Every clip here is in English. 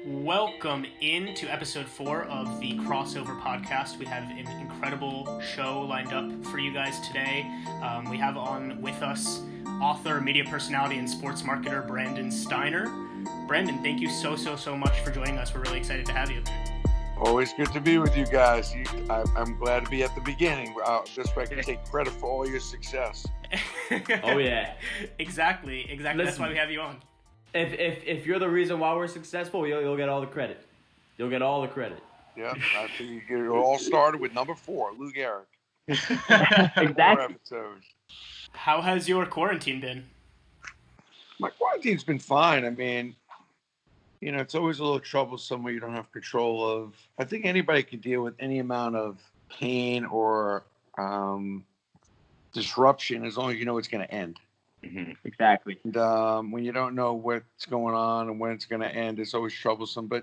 Welcome into episode 4 of the Crossovr Podcast. We have an incredible show lined up for you guys today. We have on with us author, media personality, and sports marketer Brandon Steiner. Brandon, thank you so much for joining us. We're really excited to have you. Always good to be with you guys. I'm glad to be at the beginning. This way I can take credit for all your success. Oh, yeah. Exactly. Listen, that's why we have you on. If you're the reason why we're successful, you'll get all the credit. You'll get all the credit. Yeah, I think it all started with number 4, Lou Gehrig. Exactly. How has your quarantine been? My quarantine's been fine. I mean, you know, it's always a little troublesome when you don't have control of. I think anybody can deal with any amount of pain or disruption as long as you know it's going to end. Mm-hmm. Exactly. And when you don't know what's going on and when it's going to end, it's always troublesome. But,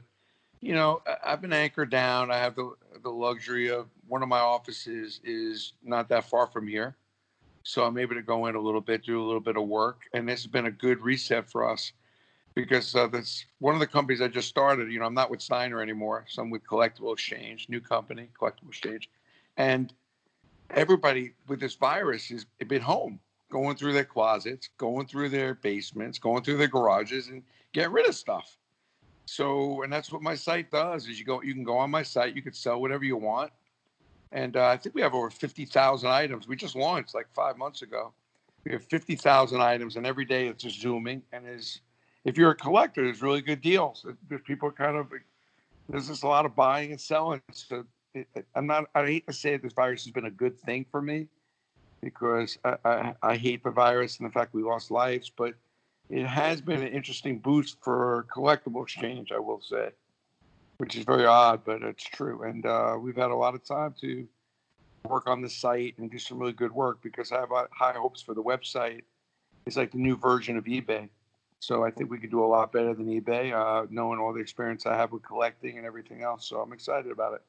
you know, I've been anchored down. I have the luxury of one of my offices is not that far from here. So I'm able to go in a little bit, do a little bit of work. And this has been a good reset for us because that's one of the companies I just started. You know, I'm not with Steiner anymore. So I'm with Collectible Exchange, new company, Collectible Exchange. And everybody with this virus has been home, going through their closets, going through their basements, going through their garages and getting rid of stuff. So, and that's what my site does is you can go on my site, you can sell whatever you want. And I think we have over 50,000 items. We just launched like 5 months ago. We have 50,000 items and every day it's just zooming. And if you're a collector, there's really good deals. People there's just a lot of buying and selling. So I hate to say this virus has been a good thing for me, because I hate the virus and the fact we lost lives, but it has been an interesting boost for Collectible Exchange, I will say, which is very odd, but it's true. And we've had a lot of time to work on the site and do some really good work because I have high hopes for the website. It's like the new version of eBay. So I think we could do a lot better than eBay, knowing all the experience I have with collecting and everything else. So I'm excited about it.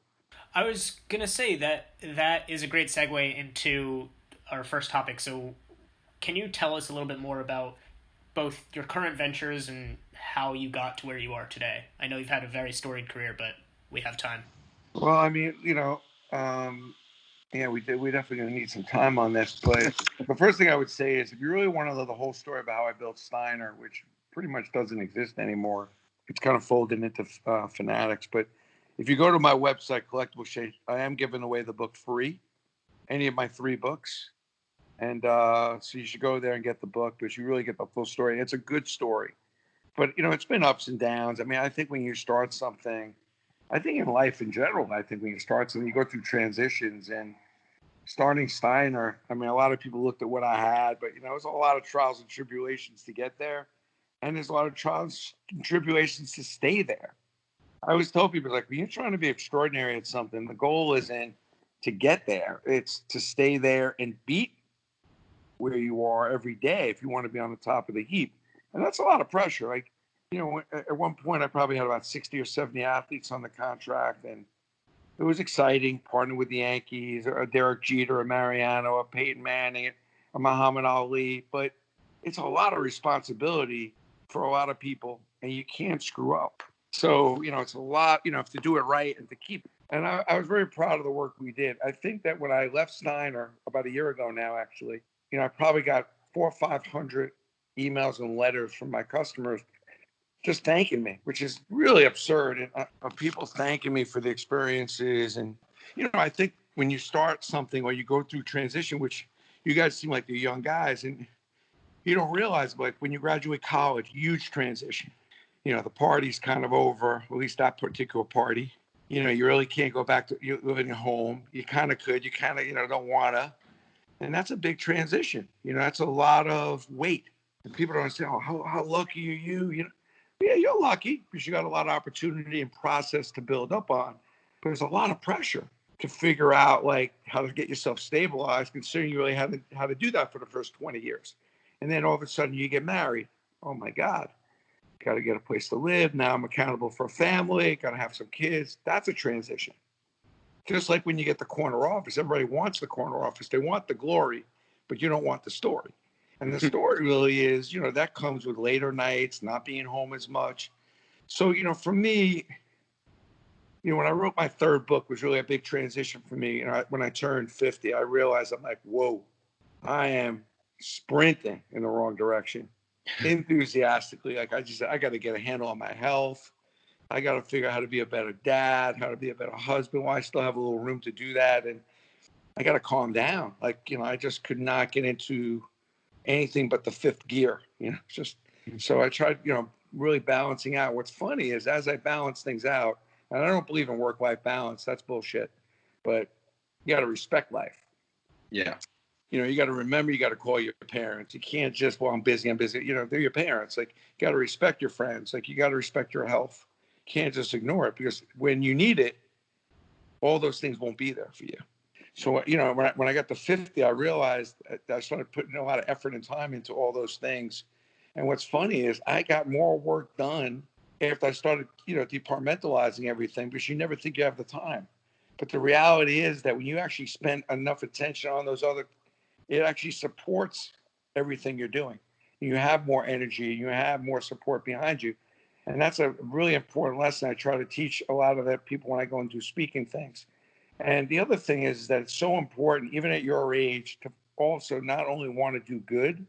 I was going to say that is a great segue into our first topic. So can you tell us a little bit more about both your current ventures and how you got to where you are today? I know you've had a very storied career, but we have time. Well, I mean, you know, we definitely going to need some time on this. But the first thing I would say is if you really want to know the whole story about how I built Steiner, which pretty much doesn't exist anymore, it's kind of folded into Fanatics. But if you go to my website, Collectible Exchange, I am giving away the book free, any of my 3 books. And so you should go there and get the book, because you really get the full story. It's a good story. But, you know, it's been ups and downs. I mean, I think when you start something, I think in life in general, I think when you start something, you go through transitions. And starting Steiner, I mean, a lot of people looked at what I had, but, you know, there's a lot of trials and tribulations to get there. And there's a lot of trials and tribulations to stay there. I always tell people, like, when you're trying to be extraordinary at something, the goal isn't to get there. It's to stay there and beat where you are every day if you want to be on the top of the heap. And that's a lot of pressure. Like, you know, at one point I probably had about 60 or 70 athletes on the contract, and it was exciting partnering with the Yankees, or a Derek Jeter, a Mariano, a Peyton Manning, a Muhammad Ali. But it's a lot of responsibility for a lot of people, and you can't screw up. So, you know, it's a lot, you know, to do it right and to keep it. And I was very proud of the work we did. I think that when I left Steiner about a year ago now, actually, you know, I probably got 400 or 500 emails and letters from my customers just thanking me, which is really absurd. And people thanking me for the experiences. And, you know, I think when you start something or you go through transition, which you guys seem like you're young guys, and you don't realize, like, when you graduate college, huge transition. You know, the party's kind of over, at least that particular party. You know, you really can't go back to you living at home. You kind of could. You kind of, you know, don't want to. And that's a big transition. You know, that's a lot of weight. And people don't say, oh, how lucky are you? You know, yeah, you're lucky because you got a lot of opportunity and process to build up on. But there's a lot of pressure to figure out, like, how to get yourself stabilized, considering you really haven't had to do that for the first 20 years. And then all of a sudden you get married. Oh, my God. Got to get a place to live. Now I'm accountable for a family. Got to have some kids. That's a transition. Just like when you get the corner office, everybody wants the corner office. They want the glory, but you don't want the story. And the story really is, you know, that comes with later nights, not being home as much. So, for me, when I wrote my third book was really a big transition for me. When I turned 50, I realized I'm like, whoa, I am sprinting in the wrong direction. Enthusiastically, like I got to get a handle on my health. I got to figure out how to be a better dad, how to be a better husband. Well, I still have a little room to do that. And I got to calm down. Like, I just could not get into anything but the fifth gear, so I tried, really balancing out. What's funny is as I balance things out, and I don't believe in work-life balance, that's bullshit, but you got to respect life. Yeah. You got to remember, you got to call your parents. You can't just, well, I'm busy. They're your parents. Like, you got to respect your friends. Like, you got to respect your health. You can't just ignore it, because when you need it, all those things won't be there for you. So, when I got to 50, I realized I started putting a lot of effort and time into all those things. And what's funny is I got more work done after I started, departmentalizing everything, because you never think you have the time. But the reality is that when you actually spend enough attention on those it actually supports everything you're doing. You have more energy, you have more support behind you. And that's a really important lesson I try to teach a lot of the people when I go and do speaking things. And the other thing is that it's so important, even at your age, to also not only want to do good.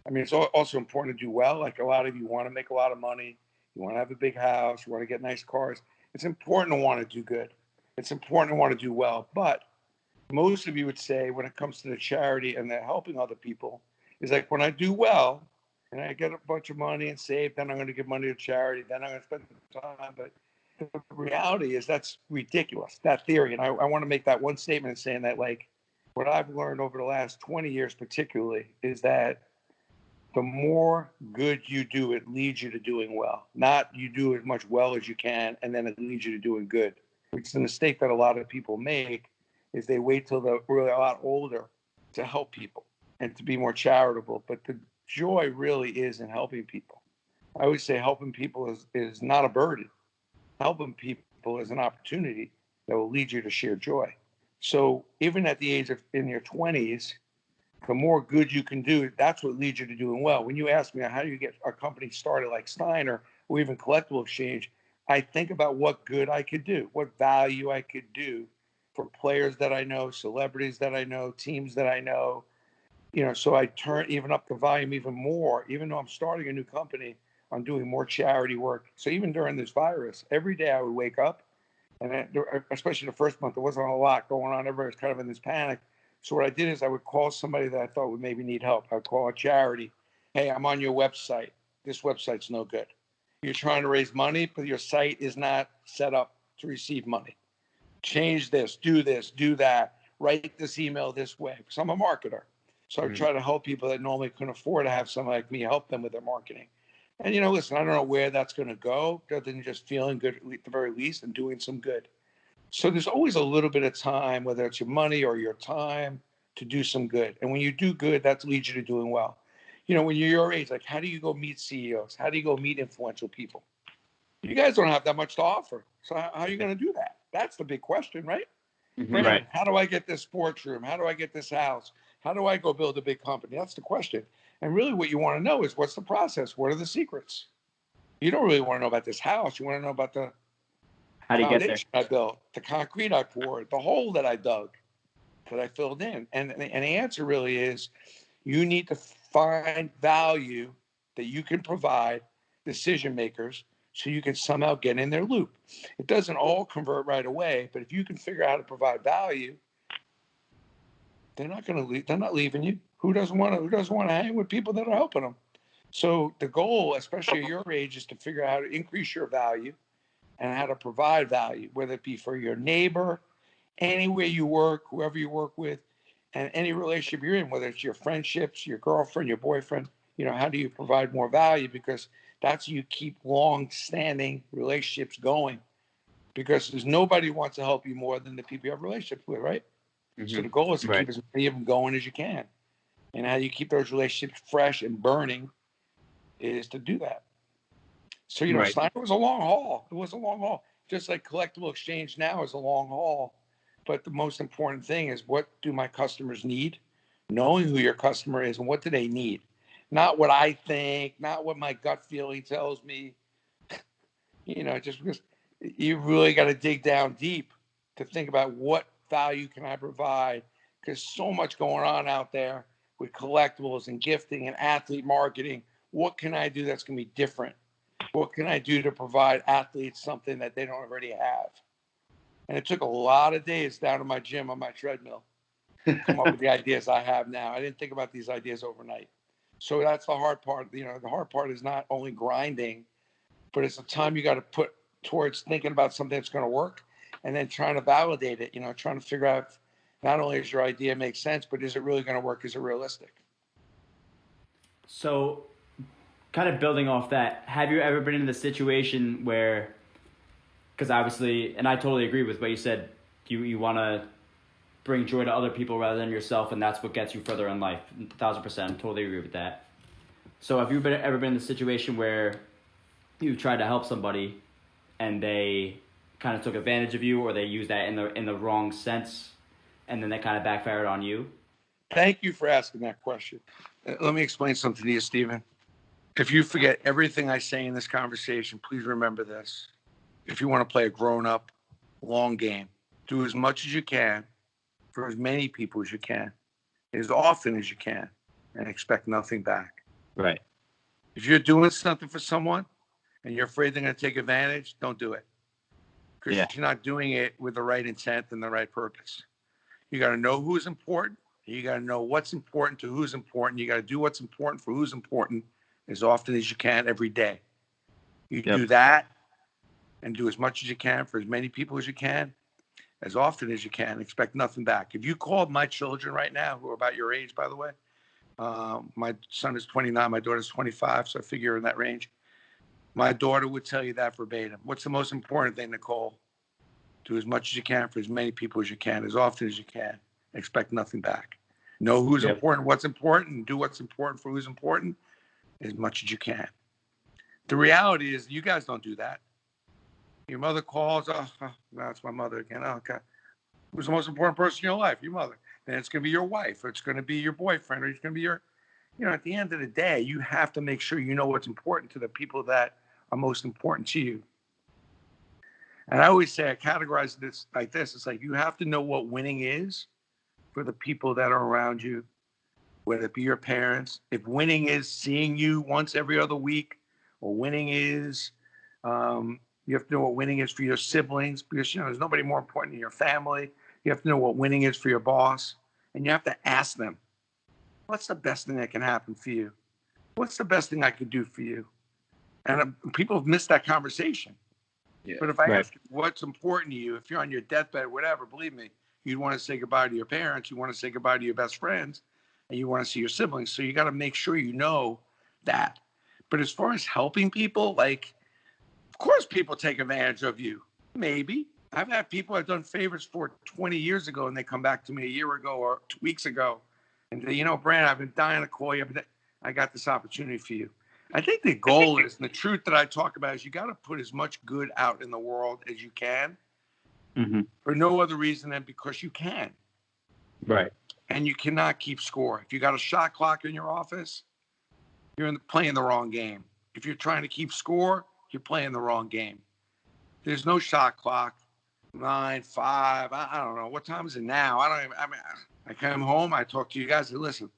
I mean, it's also important to do well. Like, a lot of you want to make a lot of money. You want to have a big house. You want to get nice cars. It's important to want to do good. It's important to want to do well. But most of you would say, when it comes to the charity and the helping other people, is like, when I do well and I get a bunch of money and save, then I'm going to give money to charity. Then I'm going to spend the time. But the reality is that's ridiculous, that theory. And I want to make that one statement saying that, like, what I've learned over the last 20 years particularly is that the more good you do, it leads you to doing well. Not you do as much well as you can, and then it leads you to doing good. Which is the mistake that a lot of people make, is they wait till they're really a lot older to help people and to be more charitable. But the joy really is in helping people. I always say helping people is not a burden. Helping people is an opportunity that will lead you to share joy. So even at the age of in your 20s, the more good you can do, that's what leads you to doing well. When you ask me, how do you get a company started like Steiner or even Collectible Exchange, I think about what good I could do, what value I could do for players that I know, celebrities that I know, teams that I know. So I turn even up the volume even more. Even though I'm starting a new company, I'm doing more charity work. So even during this virus, every day I would wake up, and especially the first month, there wasn't a lot going on. Everybody was kind of in this panic. So what I did is I would call somebody that I thought would maybe need help. I'd call a charity. Hey, I'm on your website. This website's no good. You're trying to raise money, but your site is not set up to receive money. Change this, do that. Write this email this way. Because I'm a marketer. So I try to help people that normally couldn't afford to have somebody like me help them with their marketing. And, listen, I don't know where that's going to go, other than just feeling good at the very least and doing some good. So there's always a little bit of time, whether it's your money or your time, to do some good. And when you do good, that leads you to doing well. When you're your age, like, how do you go meet CEOs? How do you go meet influential people? You guys don't have that much to offer. So how are you going to do that? That's the big question, right? Brandon, Right. how do I get this sports room? How do I get this house? How do I go build a big company? That's the question. And really what you want to know is, what's the process? What are the secrets? You don't really want to know about this house. You want to know about the How do you get there? foundation I built, the concrete I poured, the hole that I dug, that I filled in. And the answer really is, you need to find value that you can provide decision makers so you can somehow get in their loop. It doesn't all convert right away, but if you can figure out how to provide value, they're not going to leave. They're not leaving you. Who doesn't want to hang with people that are helping them? So the goal, especially at your age, is to figure out how to increase your value and how to provide value, whether it be for your neighbor, anywhere you work, whoever you work with, and any relationship you're in, whether it's your friendships, your girlfriend, your boyfriend. How do you provide more value? Because that's how you keep long-standing relationships going. Because there's nobody who wants to help you more than the people you have relationships with, right? So the goal is to keep as many of them going as you can. And how you keep those relationships fresh and burning is to do that. So, Steiner was a long haul. It was a long haul. Just like Collectible Exchange now is a long haul. But the most important thing is, what do my customers need? Knowing who your customer is and what do they need. Not what I think, not what my gut feeling tells me. just because you really got to dig down deep to think about what value can I provide, because so much going on out there with collectibles and gifting and athlete marketing. What can I do that's going to be different? What can I do to provide athletes something that they don't already have? And it took a lot of days down to my gym on my treadmill to come up with the ideas I have now. I didn't think about these ideas overnight. So that's the hard part. The hard part is not only grinding, but it's the time you got to put towards thinking about something that's going to work, and then trying to validate it, trying to figure out not only does your idea make sense, but is it really going to work? Is it realistic? So, kind of building off that, have you ever been in the situation where, because obviously, and I totally agree with what you said, you want to bring joy to other people rather than yourself, and that's what gets you further in life. 1,000%, totally agree with that. So have you ever been in the situation where you tried to help somebody and they kind of took advantage of you, or they used that in the wrong sense, and then they kind of backfired on you? Thank you for asking that question. Let me explain something to you, Stephen. If you forget everything I say in this conversation, please remember this. If you want to play a grown-up, long game, do as much as you can for as many people as you can, as often as you can, and expect nothing back. Right. If you're doing something for someone and you're afraid they're going to take advantage, don't do it. Because you're not doing it with the right intent and the right purpose. You got to know who's important. You got to know what's important to who's important. You got to do what's important for who's important as often as you can every day. You do that and do as much as you can for as many people as you can, as often as you can. Expect nothing back. If you called my children right now, who are about your age, by the way, my son is 29, my daughter's 25, so I figure in that range. My daughter would tell you that verbatim. What's the most important thing, Nicole? Do as much as you can for as many people as you can, as often as you can. Expect nothing back. Know who's important, what's important, and do what's important for who's important as much as you can. The reality is you guys don't do that. Your mother calls, that's my mother again. Oh, okay. Who's the most important person in your life? Your mother. Then it's going to be your wife, or it's going to be your boyfriend, or it's going to be your, at the end of the day, you have to make sure you know what's important to the people that are most important to you. And I always say, I categorize this like this. It's like you have to know what winning is for the people that are around you, whether it be your parents. If winning is seeing you once every other week, or winning is, you have to know what winning is for your siblings, because, there's nobody more important than your family. You have to know what winning is for your boss. And you have to ask them, what's the best thing that can happen for you? What's the best thing I could do for you? And people have missed that conversation. Yeah. But if I ask you what's important to you, if you're on your deathbed, whatever, believe me, you'd want to say goodbye to your parents. You want to say goodbye to your best friends, and you want to see your siblings. So you got to make sure you know that. But as far as helping people, like, of course people take advantage of you. Maybe. I've had people I've done favors for 20 years ago, and they come back to me a year ago or 2 weeks ago and say, Brandon, I've been dying to call you, but I got this opportunity for you. I think the goal is, and the truth that I talk about is, you got to put as much good out in the world as you can, for no other reason than because you can. Right. And you cannot keep score. If you got a shot clock in your office, you're playing the wrong game. If you're trying to keep score, you're playing the wrong game. There's no shot clock. 9, 5, I don't know. What time is it now? I come home, I talk to you guys, and listen,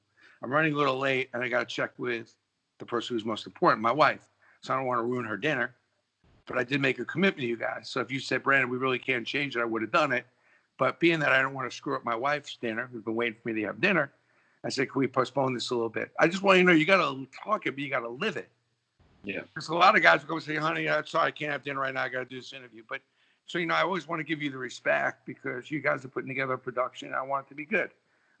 I'm running a little late, and I got to check with the person who's most important, my wife. So I don't want to ruin her dinner. But I did make a commitment to you guys. So if you said, Brandon, we really can't change it, I would have done it. But being that I don't want to screw up my wife's dinner, who's been waiting for me to have dinner, I said, can we postpone this a little bit? I just want you to know, you got to talk it, but you got to live it. Yeah. Because a lot of guys will go and say, honey, I'm sorry, I can't have dinner right now. I got to do this interview. But so, I always want to give you the respect, because you guys are putting together a production. I want it to be good.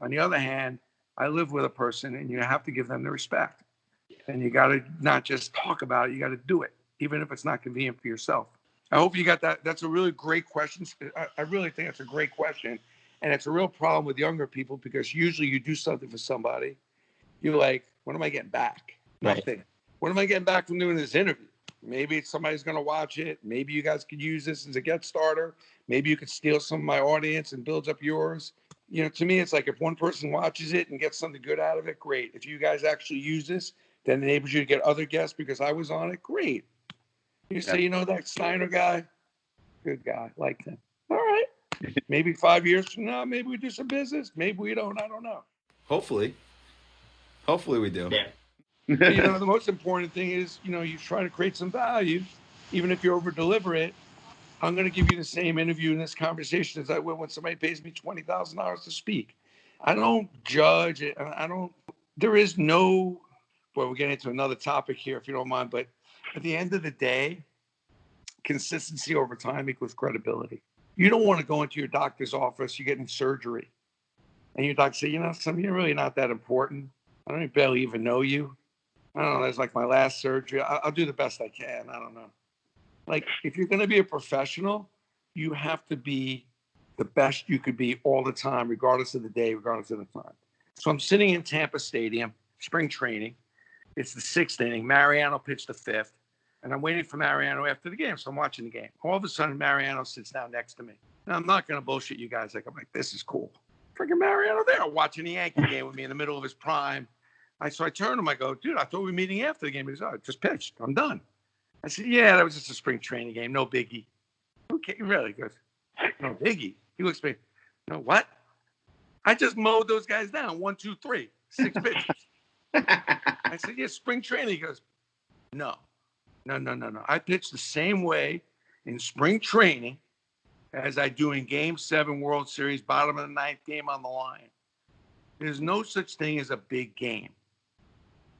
On the other hand, I live with a person, and you have to give them the respect. And you got to not just talk about it. You got to do it, even if it's not convenient for yourself. I hope you got that. That's a really great question. I really think it's a great question. And it's a real problem with younger people, because usually you do something for somebody. You're like, what am I getting back? Right. Nothing. What am I getting back from doing this interview? Maybe somebody's going to watch it. Maybe you guys could use this as a get starter. Maybe you could steal some of my audience and build up yours. To me, it's like, if one person watches it and gets something good out of it, great. If you guys actually use this, that enables you to get other guests because I was on it, great. You say, you know, that Steiner guy, good guy, liked him. All right. Maybe 5 years from now, maybe we do some business. Maybe we don't. I don't know. Hopefully we do. Yeah. But, you know, the most important thing is, you know, you try to create some value, even if you over deliver it. I'm going to give you the same interview in this conversation as I would when somebody pays me $20,000 to speak. I don't judge it. There is no, well, we're getting into another topic here, if you don't mind, but at the end of the day, consistency over time equals credibility. You don't want to go into your doctor's office, you're getting surgery, and your doctor say, you know, you're really not that important. I don't barely even know you. I don't know, that's like my last surgery. I'll do the best I can. I don't know. Like, if you're going to be a professional, you have to be the best you could be all the time, regardless of the day, regardless of the time. So I'm sitting in Tampa Stadium, spring training. It's the 6th inning. Mariano pitched the 5th. And I'm waiting for Mariano after the game. So I'm watching the game. All of a sudden, Mariano sits down next to me. Now, I'm not going to bullshit you guys. I'm like, this is cool. Freaking Mariano there watching the Yankee game with me in the middle of his prime. So I turn to him. I go, dude, I thought we were meeting after the game. He goes, oh, I just pitched. I'm done. I said, yeah, that was just a spring training game. No biggie. Okay, really? He goes, no biggie. He looks at me. No, what? I just mowed those guys down. 1, 2, 3. 6 pitches. I said, yeah, spring training. He goes, no. I pitch the same way in spring training as I do in Game 7 World Series, bottom of the 9th, game on the line. There's no such thing as a big game.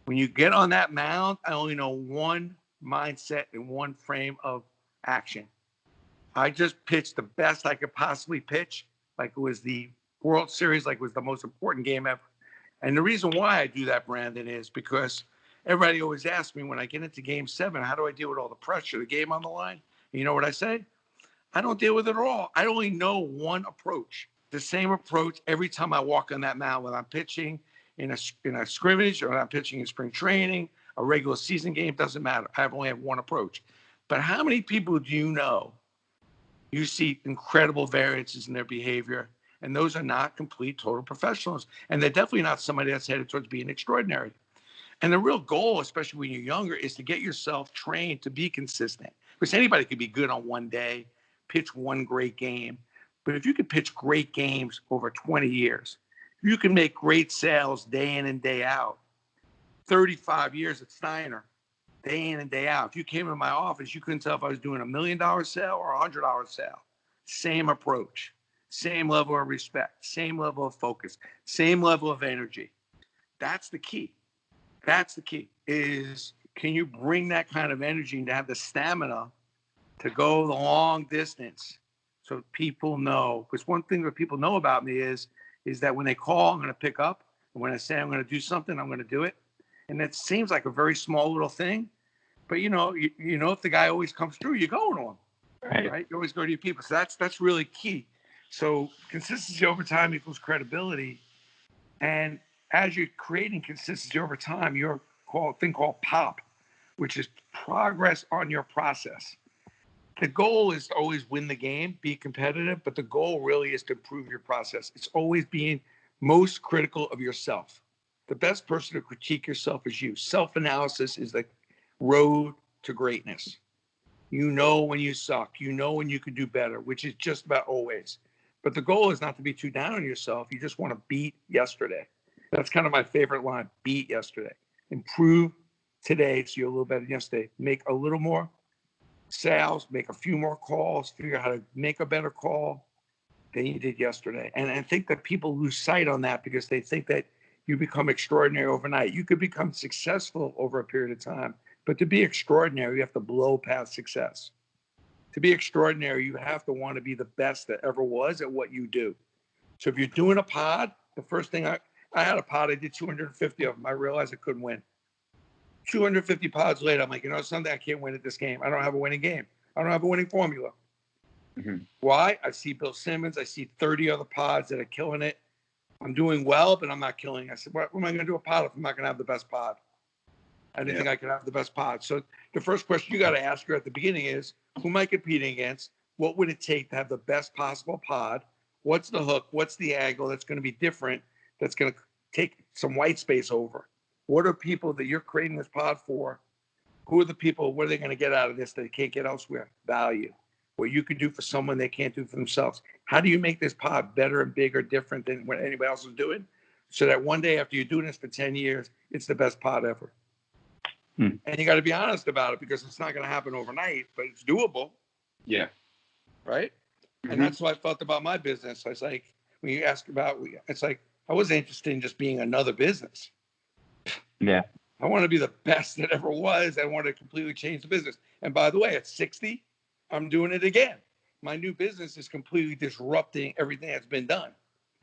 When you get on that mound, I only know one mindset and one frame of action. I just pitched the best I could possibly pitch, like it was the World Series, like it was the most important game ever. And the reason why I do that, Brandon, is because everybody always asks me when I get into Game 7, how do I deal with all the pressure, the game on the line? And you know what I say? I don't deal with it at all. I only know one approach, the same approach every time I walk on that mound, whether I'm pitching in a scrimmage or I'm pitching in spring training, a regular season game, doesn't matter. I only have one approach. But how many people do you know you see incredible variances in their behavior, and those are not complete total professionals, and they're definitely not somebody that's headed towards being extraordinary? And the real goal, especially when you're younger, is to get yourself trained to be consistent. Because anybody could be good on one day, pitch one great game. But if you could pitch great games over 20 years, you can make great sales day in and day out. 35 years at Steiner, day in and day out. If you came into my office, you couldn't tell if I was doing $1 million sale or $100 sale. Same approach, same level of respect, same level of focus, same level of energy. That's the key. That's the key, is can you bring that kind of energy and to have the stamina to go the long distance so people know? Because one thing that people know about me is that when they call, I'm going to pick up. And when I say I'm going to do something, I'm going to do it. And that seems like a very small little thing. But, you know, if the guy always comes through, you're going to him. Right? You always go to your people. So that's really key. So consistency over time equals credibility. And as you're creating consistency over time, you're thing called POP, which is progress on your process. The goal is to always win the game, be competitive, but the goal really is to improve your process. It's always being most critical of yourself. The best person to critique yourself is you. Self-analysis is the road to greatness. You know when you suck. You know when you could do better, which is just about always. But the goal is not to be too down on yourself. You just want to beat yesterday. That's kind of my favorite line, beat yesterday. Improve today so you're a little better than yesterday. Make a little more sales, make a few more calls, figure out how to make a better call than you did yesterday. And I think that people lose sight on that because they think that you become extraordinary overnight. You could become successful over a period of time, but to be extraordinary, you have to blow past success. To be extraordinary, you have to want to be the best that ever was at what you do. So if you're doing a pod, the first thing I had a pod, I did 250 of them. I realized I couldn't win. 250 pods later, I'm like, you know, Sunday I can't win at this game. I don't have a winning game. I don't have a winning formula. Mm-hmm. Why? I see Bill Simmons. I see 30 other pods that are killing it. I'm doing well, but I'm not killing. I said, what am I going to do a pod if I'm not going to have the best pod? I didn't think I could have the best pod. So the first question you got to ask her at the beginning is, who am I competing against? What would it take to have the best possible pod? What's the hook? What's the angle that's going to be different? That's going to take some white space over. What are people that you're creating this pod for Who are the people? What are they going to get out of this that they can't get elsewhere? Value. What you can do for someone they can't do for themselves. How do you make this pod better and bigger, different than what anybody else is doing? So that one day after you're doing this for 10 years, it's the best pod ever. And you got to be honest about it because it's not going to happen overnight, but it's doable. Yeah. Right. And that's what I felt about my business. I was like, when you ask about, it's like, I wasn't interested in just being another business. Yeah. I want to be the best that ever was. I want to completely change the business. And by the way, at 60, I'm doing it again. My new business is completely disrupting everything that's been done.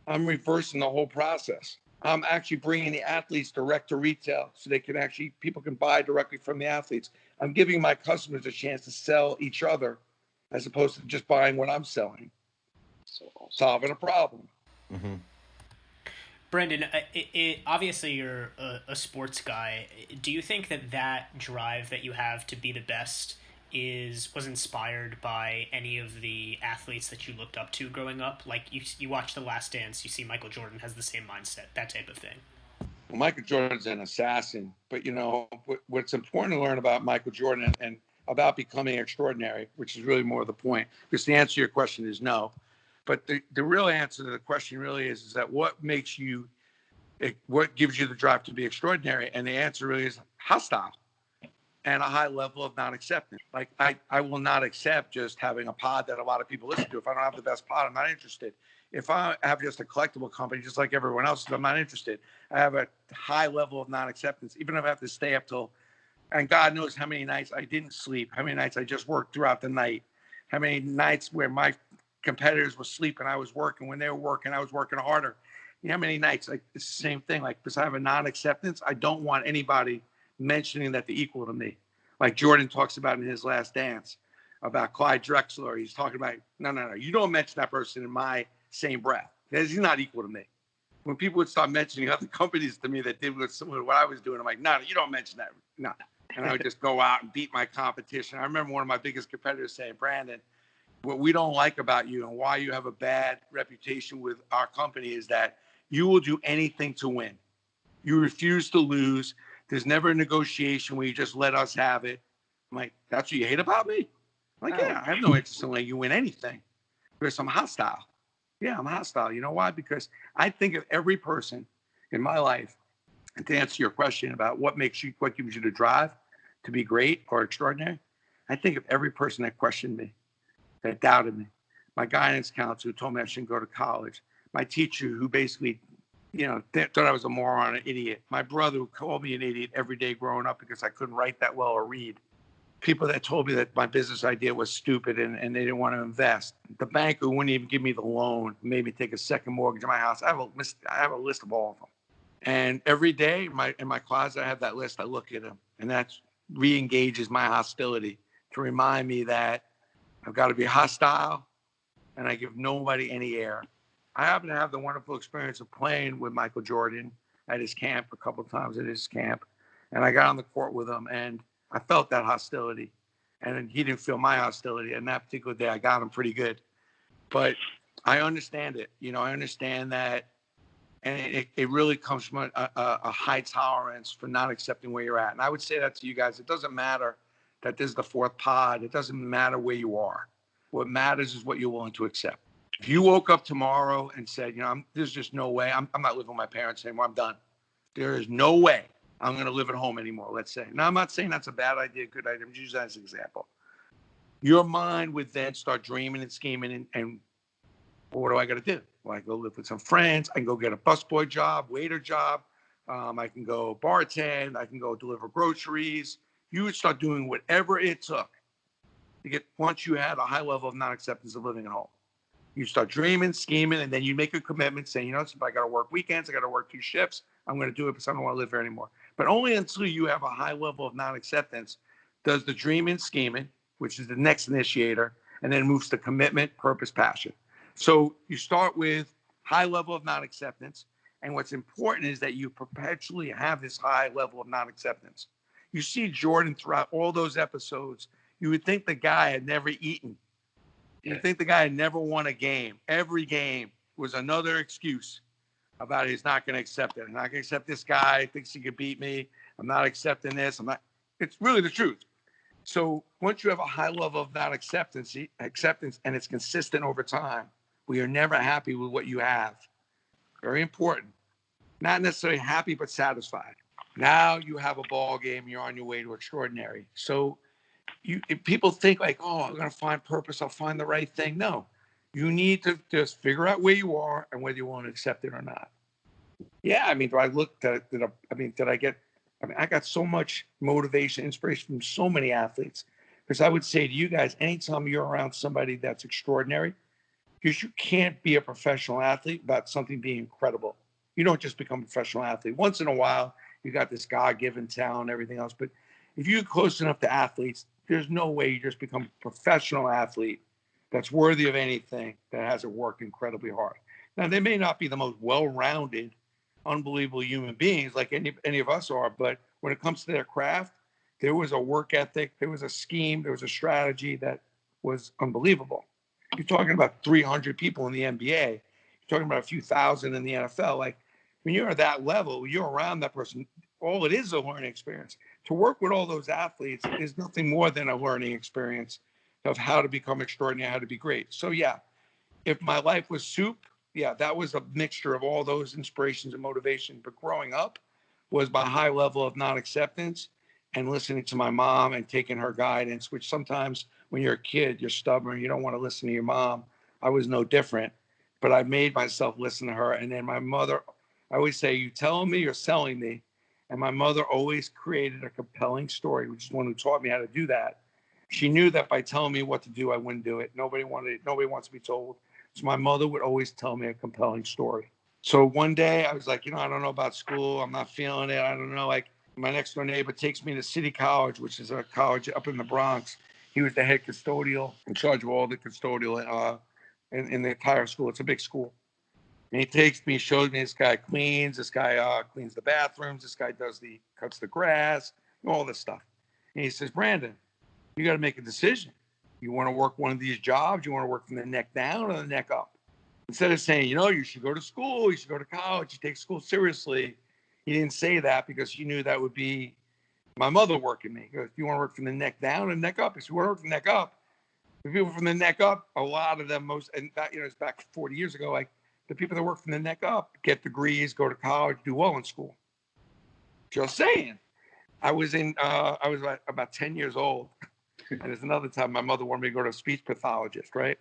I'm reversing the whole process. I'm actually bringing the athletes direct to retail so they can actually, people can buy directly from the athletes. I'm giving my customers a chance to sell each other as opposed to just buying what I'm selling. So solving a problem. Mm-hmm. Brandon, obviously you're a sports guy. Do you think that drive that you have to be the best was inspired by any of the athletes that you looked up to growing up? Like you watch The Last Dance, you see Michael Jordan has the same mindset, that type of thing. Well, Michael Jordan's an assassin, but what's important to learn about Michael Jordan and about becoming extraordinary, which is really more the point, because the answer to your question is no. But the real answer to the question really is that what gives you the drive to be extraordinary? And the answer really is hostile and a high level of non-acceptance. Like I will not accept just having a pod that a lot of people listen to. If I don't have the best pod, I'm not interested. If I have just a collectible company, just like everyone else, I'm not interested. I have a high level of non-acceptance, even if I have to stay up till, and God knows how many nights I didn't sleep, how many nights I just worked throughout the night, how many nights where my competitors were sleeping, I was working. When they were working, I was working harder. You know how many nights? Like it's the same thing. Like because I have a non-acceptance, I don't want anybody mentioning that they're equal to me. Like Jordan talks about in his Last Dance about Clyde Drexler. He's talking about no. You don't mention that person in my same breath because he's not equal to me. When people would start mentioning other companies to me that did similar to what I was doing, I'm like, no, you don't mention that. No. And I would just go out and beat my competition. I remember one of my biggest competitors saying, Brandon, what we don't like about you and why you have a bad reputation with our company is that you will do anything to win. You refuse to lose. There's never a negotiation where you just let us have it. I'm like, that's what you hate about me? I'm like, yeah, I have no interest in letting you win anything because I'm hostile. Yeah, I'm hostile. You know why? Because I think of every person in my life, and to answer your question about what gives you the drive to be great or extraordinary, I think of every person that questioned me, that doubted me. My guidance counselor who told me I shouldn't go to college. My teacher who basically, thought I was a moron, an idiot. My brother who called me an idiot every day growing up because I couldn't write that well or read. People that told me that my business idea was stupid and they didn't want to invest. The banker who wouldn't even give me the loan, made me take a second mortgage on my house. I have a list of all of them. And every day in my closet, I have that list. I look at them, and that re-engages my hostility to remind me that I've got to be hostile and I give nobody any air. I happen to have the wonderful experience of playing with Michael Jordan at his camp a couple of times at his camp. And I got on the court with him and I felt that hostility and he didn't feel my hostility. And that particular day, I got him pretty good, but I understand it. I understand that. And it really comes from a high tolerance for not accepting where you're at. And I would say that to you guys. It doesn't matter that this is the fourth pod. It doesn't matter where you are. What matters is what you're willing to accept. If you woke up tomorrow and said, there's just no way, I'm not living with my parents anymore, I'm done. There is no way I'm going to live at home anymore, let's say. Now, I'm not saying that's a bad idea, good idea. I'm just using that as an example. Your mind would then start dreaming and scheming and what do I got to do? Well, I go live with some friends. I can go get a busboy job, waiter job. I can go bartend. I can go deliver groceries. You would start doing whatever it took to get, once you had a high level of non-acceptance of living at home. You start dreaming, scheming, and then you make a commitment saying, if I got to work weekends, I got to work 2 shifts, I'm going to do it because I don't want to live here anymore. But only until you have a high level of non-acceptance does the dreaming, scheming, which is the next initiator, and then moves to commitment, purpose, passion. So you start with high level of non-acceptance. And what's important is that you perpetually have this high level of non-acceptance. You see Jordan throughout all those episodes. You would think the guy had never eaten. You would think the guy had never won a game. Every game was another excuse about he's not going to accept it. I'm not going to accept this guy. He thinks he could beat me. I'm not accepting this. It's really the truth. So once you have a high level of that acceptance, and it's consistent over time, where you're never happy with what you have. Very important. Not necessarily happy, but satisfied. Now you have a ball game. You're on your way to extraordinary. So if people think like, oh, I'm going to find purpose. I'll find the right thing. No, you need to just figure out where you are and whether you want to accept it or not. Yeah. I mean, do I look to, did I get, I got so much motivation, inspiration from so many athletes. Because I would say to you guys, anytime you're around somebody that's extraordinary, because you can't be a professional athlete without something being incredible. You don't just become a professional athlete. Once in a while, you got this God-given talent and everything else. But if you're close enough to athletes, there's no way you just become a professional athlete that's worthy of anything that hasn't worked incredibly hard. Now, they may not be the most well-rounded, unbelievable human beings like any of us are, but when it comes to their craft, there was a work ethic, there was a scheme, there was a strategy that was unbelievable. You're talking about 300 people in the NBA. You're talking about a few thousand in the NFL. Like when you're at that level, you're around that person. All it is a learning experience. To work with all those athletes is nothing more than a learning experience of how to become extraordinary, how to be great. So yeah, if my life was soup, yeah, that was a mixture of all those inspirations and motivation. But growing up was my high level of non-acceptance and listening to my mom and taking her guidance, which sometimes when you're a kid, you're stubborn, you don't want to listen to your mom. I was no different, but I made myself listen to her. And then my mother, I always say, you telling me, you're selling me. And my mother always created a compelling story, which is one who taught me how to do that. She knew that by telling me what to do, I wouldn't do it. Nobody wants to be told. So my mother would always tell me a compelling story. So one day I was like, I don't know about school. I'm not feeling it. I don't know. Like my next door neighbor takes me to City College, which is a college up in the Bronx. He was the head custodial, in charge of all the custodial in the entire school. It's a big school. And he takes me, shows me this guy cleans, this guy cleans the bathrooms, this guy cuts the grass, all this stuff. And he says, Brandon, you got to make a decision. You want to work one of these jobs? You want to work from the neck down or the neck up? Instead of saying, you should go to school, you should go to college, you take school seriously. He didn't say that because he knew that would be my mother working me. He goes, you want to work from the neck down or neck up? If you want to work from the neck up, the people from the neck up, a lot of them, it's back 40 years ago, like the people that work from the neck up get degrees, go to college, do well in school. Just saying. I was about 10 years old. And there's another time my mother wanted me to go to a speech pathologist, right?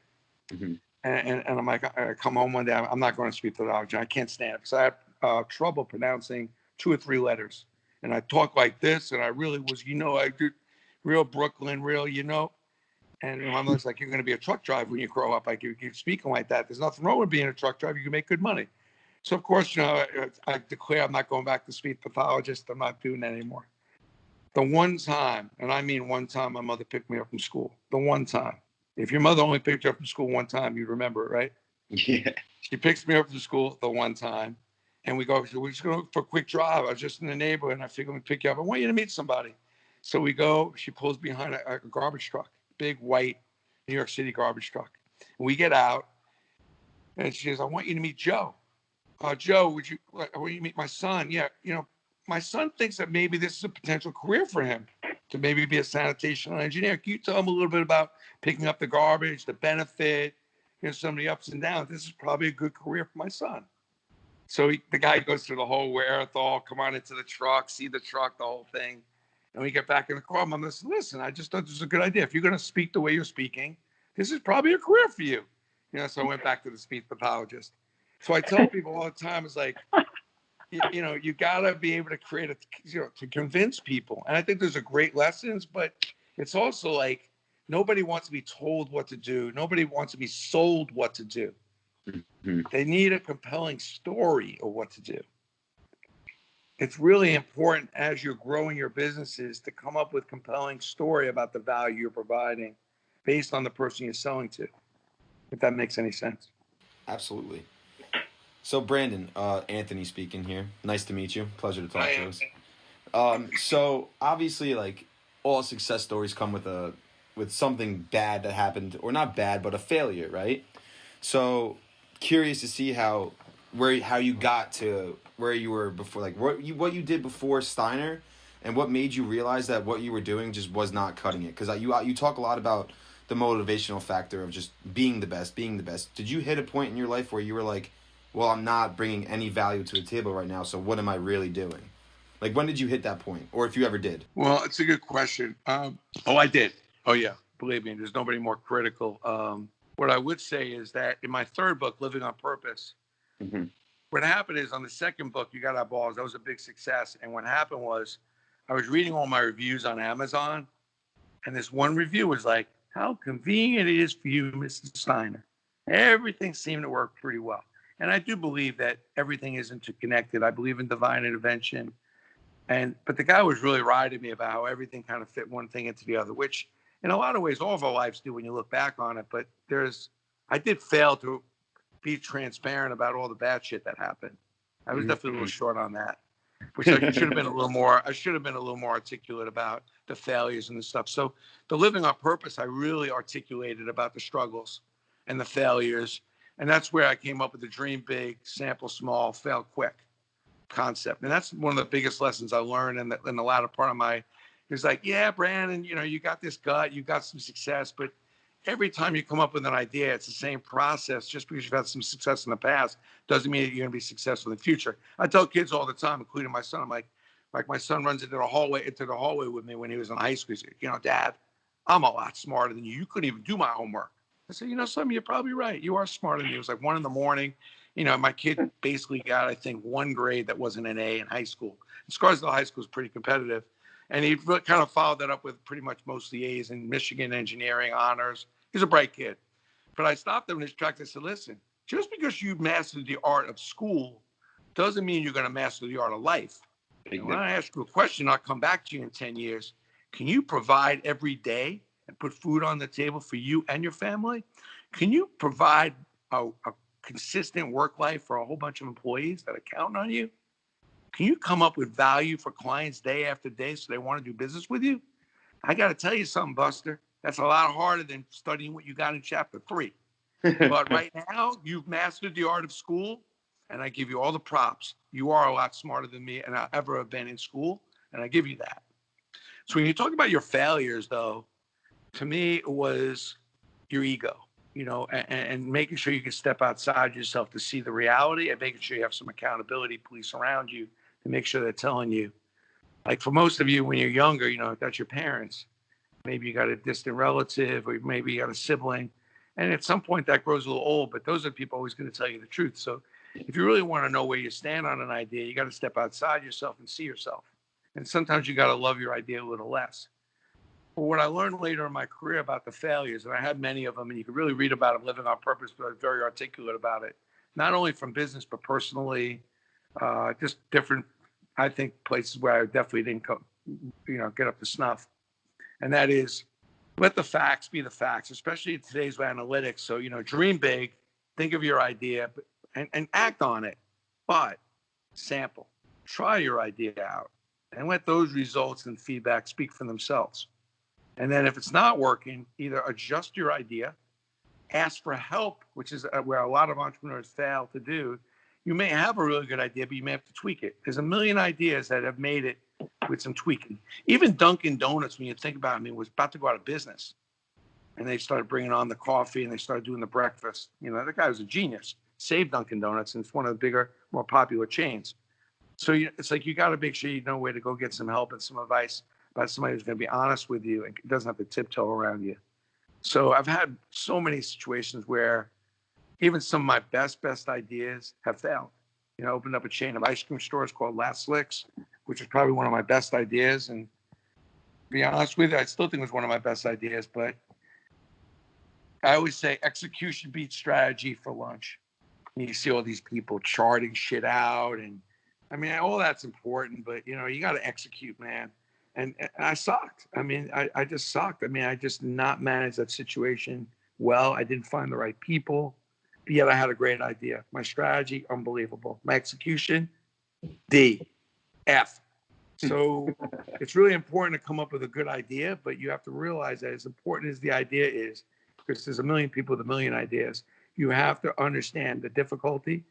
Mm-hmm. And I'm like, I come home one day, I'm not going to speech pathologist. I can't stand it because I have trouble pronouncing 2 or 3 letters. And I talk like this, and I really was, I do real Brooklyn, real, And my mother's like, you're going to be a truck driver when you grow up. Like, you keep speaking like that. There's nothing wrong with being a truck driver. You can make good money. So, of course, I declare I'm not going back to speech pathologist. I'm not doing that anymore. The one time, and I mean one time, my mother picked me up from school. The one time. If your mother only picked you up from school one time, you'd remember it, right? Yeah. She picks me up from school the one time, and we're just going for a quick drive. I was just in the neighborhood, and I figured we'd pick you up. I want you to meet somebody. So we go. She pulls behind a garbage truck, big white New York City garbage truck. And we get out, and she says, I want you to meet Joe. Joe, I want you to meet my son. Yeah, my son thinks that maybe this is a potential career for him to maybe be a sanitation engineer. Can you tell him a little bit about picking up the garbage, the benefit, some of the ups and downs? This is probably a good career for my son. So the guy goes through the whole wherewithal, come on into the truck, see the truck, the whole thing. And we get back in the car. Mom says, listen, I just thought this was a good idea. If you're going to speak the way you're speaking, this is probably a career for you. So I went back to the speech pathologist. So I tell people all the time, it's like, you got to be able to create to convince people. And I think there's a great lessons, but it's also like nobody wants to be told what to do. Nobody wants to be sold what to do. Mm-hmm. They need a compelling story of what to do. It's really important as you're growing your businesses to come up with compelling story about the value you're providing based on the person you're selling to, if that makes any sense. Absolutely. So Brandon, Anthony speaking here. Nice to meet you. Pleasure to talk to us. So obviously, like all success stories come with something bad that happened, or not bad, but a failure, right? So curious to see how you got to where you were before, like what you did before Steiner, and what made you realize that what you were doing just was not cutting it? Because you talk a lot about the motivational factor of just being the best, being the best. Did you hit a point in your life where you were like, well, I'm not bringing any value to the table right now, so what am I really doing? Like, when did you hit that point, or if you ever did? Well, it's a good question. I did. Oh, yeah. Believe me, there's nobody more critical. What I would say is that in my third book, Living on Purpose, Mm-hmm. what happened is on the second book, You Got Our Balls, that was a big success. And what happened was I was reading all my reviews on Amazon, and this one review was like, how convenient it is for you, Mrs. Steiner. Everything seemed to work pretty well. And I do believe that everything is interconnected. I believe in divine intervention. But the guy was really riding me about how everything kind of fit one thing into the other, which in a lot of ways, all of our lives do when you look back on it. But I did fail to be transparent about all the bad shit that happened. I was definitely a little short on that, which I should have been a little more articulate about the failures and the stuff. So the Living on Purpose, I really articulated about the struggles and the failures. And that's where I came up with the dream big, sample small, fail quick concept. And that's one of the biggest lessons I learned in the latter part of my, it's like, yeah, Brandon, you got this gut, you got some success, but every time you come up with an idea, it's the same process. Just because you've had some success in the past doesn't mean that you're going to be successful in the future. I tell kids all the time, including my son, I'm like my son runs into the hallway with me when he was in high school. He's like, Dad, I'm a lot smarter than you. You couldn't even do my homework. I said, son, you're probably right. You are smarter than me. It was like 1 a.m. My kid basically got, I think, 1 grade that wasn't an A in high school. Scarsdale High School is pretty competitive. And he kind of followed that up with pretty much mostly A's in Michigan engineering honors. He's a bright kid. But I stopped him in his tracks. I said, listen, just because you mastered the art of school doesn't mean you're going to master the art of life. When I ask you a question, I'll come back to you in 10 years. Can you provide every day and put food on the table for you and your family? Can you provide a consistent work life for a whole bunch of employees that are counting on you? Can you come up with value for clients day after day so they want to do business with you? I got to tell you something, Buster. That's a lot harder than studying what you got in chapter 3. But right now, you've mastered the art of school, and I give you all the props. You are a lot smarter than me and I ever have been in school, and I give you that. So when you talk about your failures, though, to me, it was your ego, and making sure you can step outside yourself to see the reality and making sure you have some accountability police around you to make sure they're telling you. Like for most of you, when you're younger, that's your parents. Maybe you got a distant relative, or maybe you got a sibling. And at some point that grows a little old, but those are people always going to tell you the truth. So if you really want to know where you stand on an idea, you got to step outside yourself and see yourself. And sometimes you got to love your idea a little less. But what I learned later in my career about the failures, and I had many of them, and you can really read about them, Living on Purpose, but I was very articulate about it, not only from business, but personally, just different, I think, places where I definitely didn't get up to snuff. And that is, let the facts be the facts, especially in today's analytics. So, dream big, think of your idea, and act on it. But sample, try your idea out, and let those results and feedback speak for themselves. And then if it's not working, either adjust your idea, ask for help, which is where a lot of entrepreneurs fail to do. You may have a really good idea, but you may have to tweak it. There's a million ideas that have made it with some tweaking. Even Dunkin' Donuts, when you think about it, was about to go out of business. And they started bringing on the coffee and they started doing the breakfast. The guy was a genius. Saved Dunkin' Donuts, and it's one of the bigger, more popular chains. So it's like you got to make sure you know where to go get some help and some advice about somebody who's going to be honest with you and doesn't have to tiptoe around you. So I've had so many situations where even some of my best ideas have failed. Opened up a chain of ice cream stores called Last Licks, which is probably one of my best ideas. And to be honest with you, I still think it was one of my best ideas, but I always say execution beats strategy for lunch. And you see all these people charting shit out. And I mean, all that's important, but you got to execute, man. And I sucked. I just sucked. I just did not manage that situation well. I didn't find the right people, but yet I had a great idea. My strategy, unbelievable. My execution, D, F. So it's really important to come up with a good idea, but you have to realize that as important as the idea is, because there's a million people with a million ideas, you have to understand the difficulty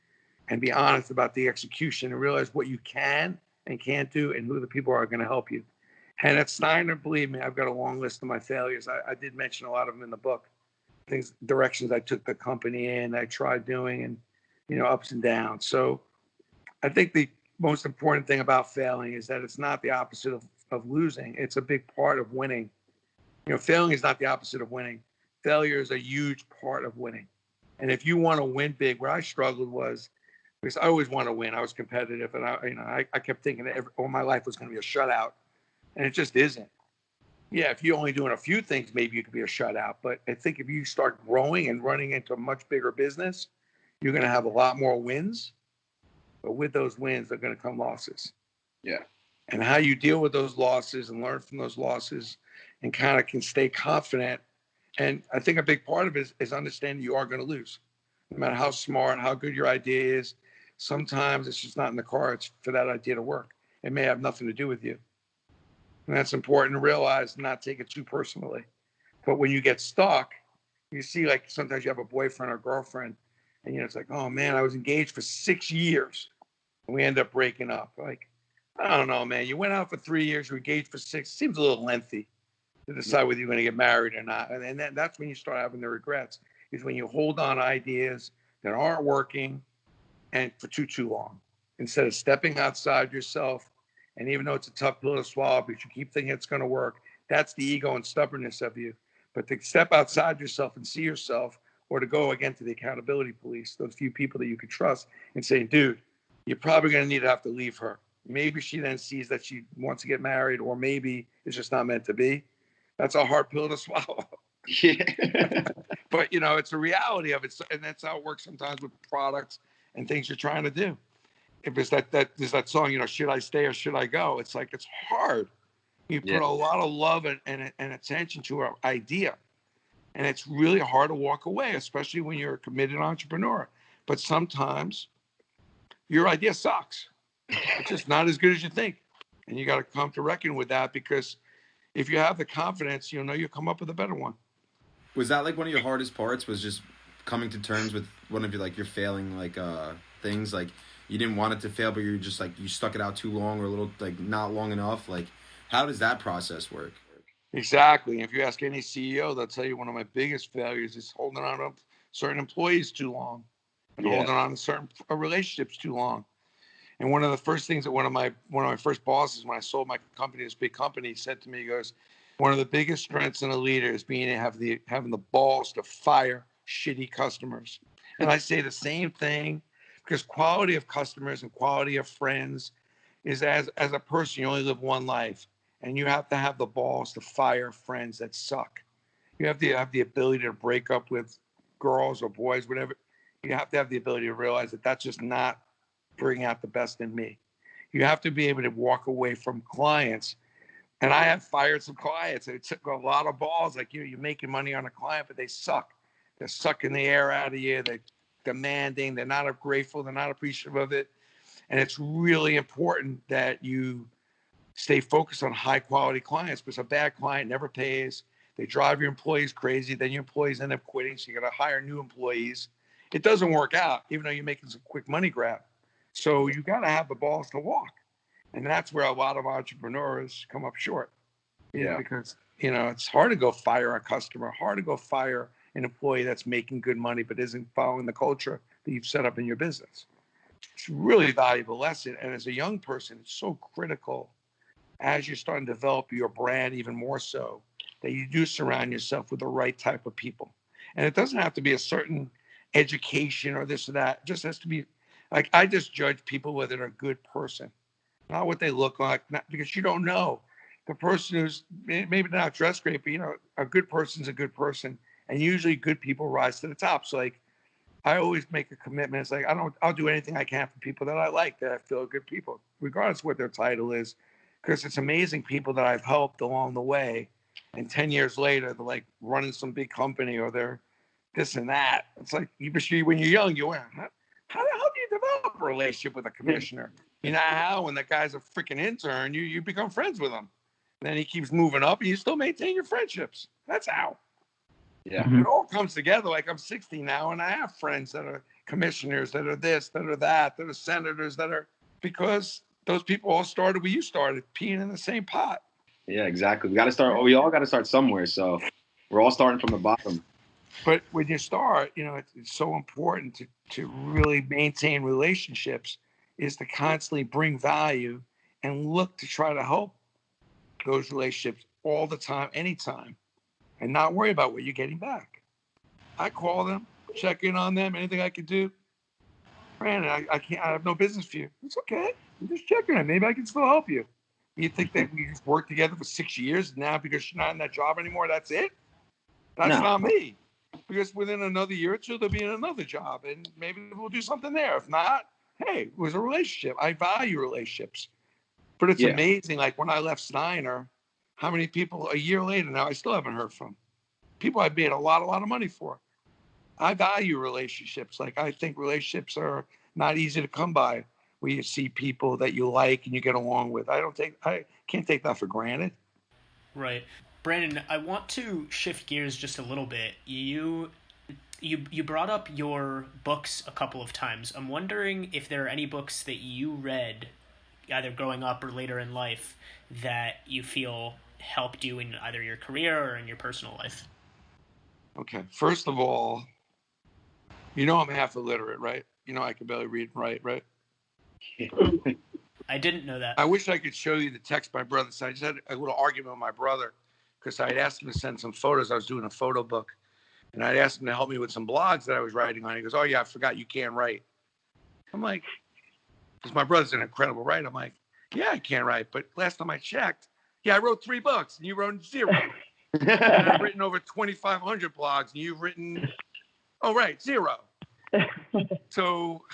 and be honest about the execution and realize what you can and can't do, and who are the people who are going to help you. And at Steiner, believe me, I've got a long list of my failures. I did mention a lot of them in the book. Things, directions I took the company in, I tried doing, and, you know, ups and downs. So I think the most important thing about failing is that it's not the opposite of losing. It's a big part of winning. You know, failing is not the opposite of winning. Failure is a huge part of winning. And if you want to win big, where I struggled was, because I always want to win. I was competitive, and I kept thinking that all my life was going to be a shutout, and it just isn't. Yeah, if you're only doing a few things, maybe you could be a shutout. But I think if you start growing and running into a much bigger business, you're going to have a lot more wins. But with those wins, are going to come losses. Yeah. And how you deal with those losses and learn from those losses and kind of can stay confident. And I think a big part of it is understanding you are going to lose. No matter how smart, how good your idea is, sometimes it's just not in the cards for that idea to work. It may have nothing to do with you. And that's important to realize, not take it too personally. But when you get stuck, you see, like, sometimes you have a boyfriend or girlfriend, and, you know, it's like, oh man, I was engaged for 6 years and we end up breaking up. Like, I don't know, man. You went out for 3 years, you were engaged for 6. Seems a little lengthy to decide whether you're going to get married or not. And that's when you start having the regrets, is when you hold on to ideas that aren't working and for too long, instead of stepping outside yourself. And even though it's a tough pill to swallow, because you keep thinking it's going to work, that's the ego and stubbornness of you. But to step outside yourself and see yourself, or to go again to the accountability police, those few people that you can trust, and say, dude, you're probably going to have to leave her. Maybe she then sees that she wants to get married, or maybe it's just not meant to be. That's a hard pill to swallow. Yeah. But, you know, it's a reality of it. And that's how it works sometimes with products and things you're trying to do. If it's there's that song, you know, should I stay or should I go? It's like, it's hard. You put a lot of love and attention to our idea. And it's really hard to walk away, especially when you're a committed entrepreneur. But sometimes your idea sucks. It's just not as good as you think. And you got to come to reckon with that, because if you have the confidence, you'll know you'll come up with a better one. Was that like one of your hardest parts, was just coming to terms with one of your, like, your failing, like, things? Like, you didn't want it to fail, but you're just like, you stuck it out too long, or a little, like, not long enough. Like, how does that process work? Exactly. If you ask any CEO, they'll tell you one of my biggest failures is holding on to certain employees too long, and holding on to certain relationships too long. And one of the first things that one of my first bosses, when I sold my company, this big company, said to me, he goes, one of the biggest strengths in a leader is having the balls to fire shitty customers. And I say the same thing, because quality of customers and quality of friends is, as a person, you only live one life. And you have to have the balls to fire friends that suck. You have to have the ability to break up with girls or boys, whatever. You have to have the ability to realize that that's just not bringing out the best in me. You have to be able to walk away from clients. And I have fired some clients. It took a lot of balls. Like, you're making money on a client, but they suck. They're sucking the air out of you. They're demanding. They're not grateful. They're not appreciative of it. And it's really important that you stay focused on high quality clients, because a bad client never pays. They drive your employees crazy. Then your employees end up quitting. So you got to hire new employees. It doesn't work out, even though you're making some quick money grab. So you got to have the balls to walk. And that's where a lot of entrepreneurs come up short. Yeah. Because, you know, it's hard to go fire a customer, hard to go fire an employee that's making good money, but isn't following the culture that you've set up in your business. It's a really valuable lesson. And as a young person, it's so critical, as you're starting to develop your brand even more so, that you do surround yourself with the right type of people. And it doesn't have to be a certain education or this or that. It just has to be, like, I just judge people whether they're a good person, not what they look like, not because you don't know. The person who's maybe not dressed great, but, you know, a good person's a good person. And usually good people rise to the top. So, like, I always make a commitment. It's like, I'll do anything I can for people that I like, that I feel are good people, regardless of what their title is. Because it's amazing people that I've helped along the way. And 10 years later, they're like running some big company, or they're this and that. It's like, when you're young, you went, how do you develop a relationship with a commissioner? You know how, when that guy's a freaking intern, you become friends with him. And then he keeps moving up, and you still maintain your friendships. That's how. Yeah. It all comes together. Like, I'm 60 now, and I have friends that are commissioners, that are this, that are that, that are senators, that are, because those people all started where you started, peeing in the same pot. Yeah, exactly. We got to start. We all got to start somewhere. So we're all starting from the bottom. But when you start, it's so important to really maintain relationships is to constantly bring value and look to try to help those relationships all the time, anytime, and not worry about what you're getting back. I call them, check in on them, anything I can do. Brandon, I can't. I have no business for you. It's okay. I'm just checking on. Maybe I can still help you. You think that we just worked together for 6 years now because you're not in that job anymore? That's it? That's not me. Because within another year or two, they'll be in another job, and maybe we'll do something there. If not, hey, it was a relationship. I value relationships. But it's amazing. Like when I left Steiner, how many people a year later now I still haven't heard from? People I paid a lot of money for. I value relationships. Like I think relationships are not easy to come by where you see people that you like and you get along with. I can't take that for granted. Right. Brandon, I want to shift gears just a little bit. You brought up your books a couple of times. I'm wondering if there are any books that you read, either growing up or later in life, that you feel helped you in either your career or in your personal life. Okay. First of all, I'm half illiterate, right? I can barely read and write, right? I didn't know that. I wish I could show you the text my brother sent. I just had a little argument with my brother because I had asked him to send some photos. I was doing a photo book, and I asked him to help me with some blogs that I was writing on. He goes, "Oh yeah, I forgot you can't write." I'm like, because my brother's an incredible writer. I'm like, "Yeah, I can't write, but last time I checked, I wrote 3 books, and you wrote 0. And I've written over 2,500 blogs, and you've written, 0. So,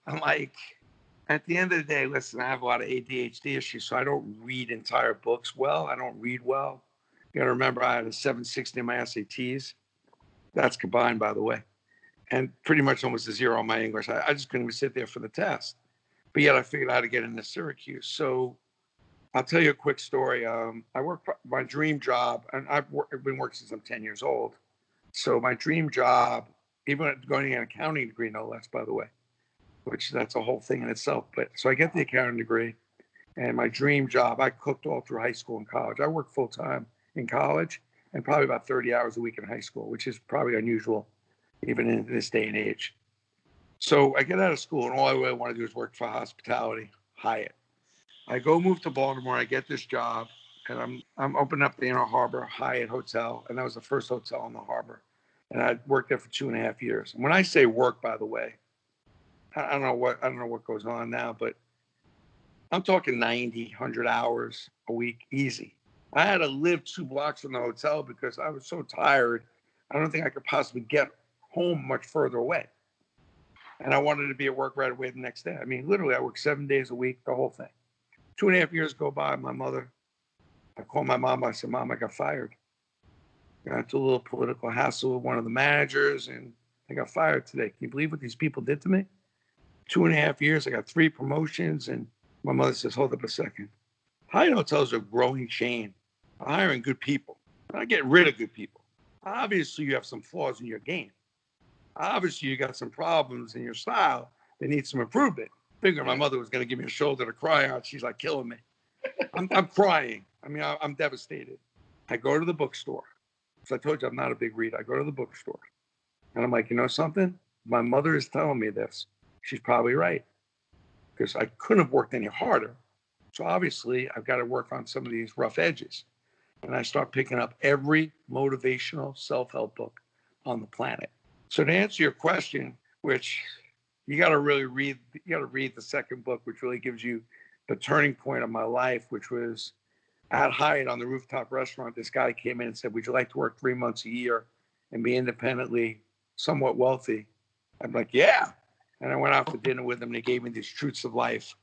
I'm like, at the end of the day, listen, I have a lot of ADHD issues, so I don't read entire books well. I don't read well. You got to remember, I had a 760 in my SATs. That's combined, by the way. And pretty much almost a 0 on my English. I just couldn't even sit there for the test. But yet I figured out how to get into Syracuse. So I'll tell you a quick story. I work my dream job, and I've been working since I'm 10 years old. So my dream job, even going to get an accounting degree, no less, by the way, which that's a whole thing in itself. But so I get the accounting degree, and my dream job, I cooked all through high school and college. I worked full time in college and probably about 30 hours a week in high school, which is probably unusual even in this day and age. So I get out of school, and all I really want to do is work for hospitality, Hyatt. I go move to Baltimore. I get this job, and I'm opening up the Inner Harbor Hyatt Hotel, and that was the first hotel on the harbor. And I worked there for 2.5 years. And when I say work, by the way, I don't know what goes on now, but I'm talking 90, 100 hours a week, easy. I had to live 2 blocks from the hotel because I was so tired. I don't think I could possibly get home much further away. And I wanted to be at work right away the next day. I mean, literally, I worked 7 days a week, the whole thing. 2.5 years go by. I called my mom. I said, "Mom, I got fired. Got into a little political hassle with one of the managers, and I got fired today. Can you believe what these people did to me? 2.5 years, I got 3 promotions." And my mother says, "Hold up a second. Hyatt Hotels are a growing chain. I'm hiring good people. I'm not getting rid of good people. Obviously, you have some flaws in your game. Obviously, you got some problems in your style that need some improvement." Figured my mother was going to give me a shoulder to cry on. She's like killing me. I'm crying. I mean, I'm devastated. I go to the bookstore. So I told you I'm not a big reader. I go to the bookstore. And I'm like, you know something? My mother is telling me this. She's probably right. Because I couldn't have worked any harder. So obviously, I've got to work on some of these rough edges. And I start picking up every motivational self-help book on the planet. So to answer your question, which you got to really read, the second book, which really gives you the turning point of my life, which was at Hyatt on the rooftop restaurant. This guy came in and said, "Would you like to work 3 months a year and be independently somewhat wealthy?" I'm like, "Yeah." And I went out for dinner with him, and he gave me these truths of life.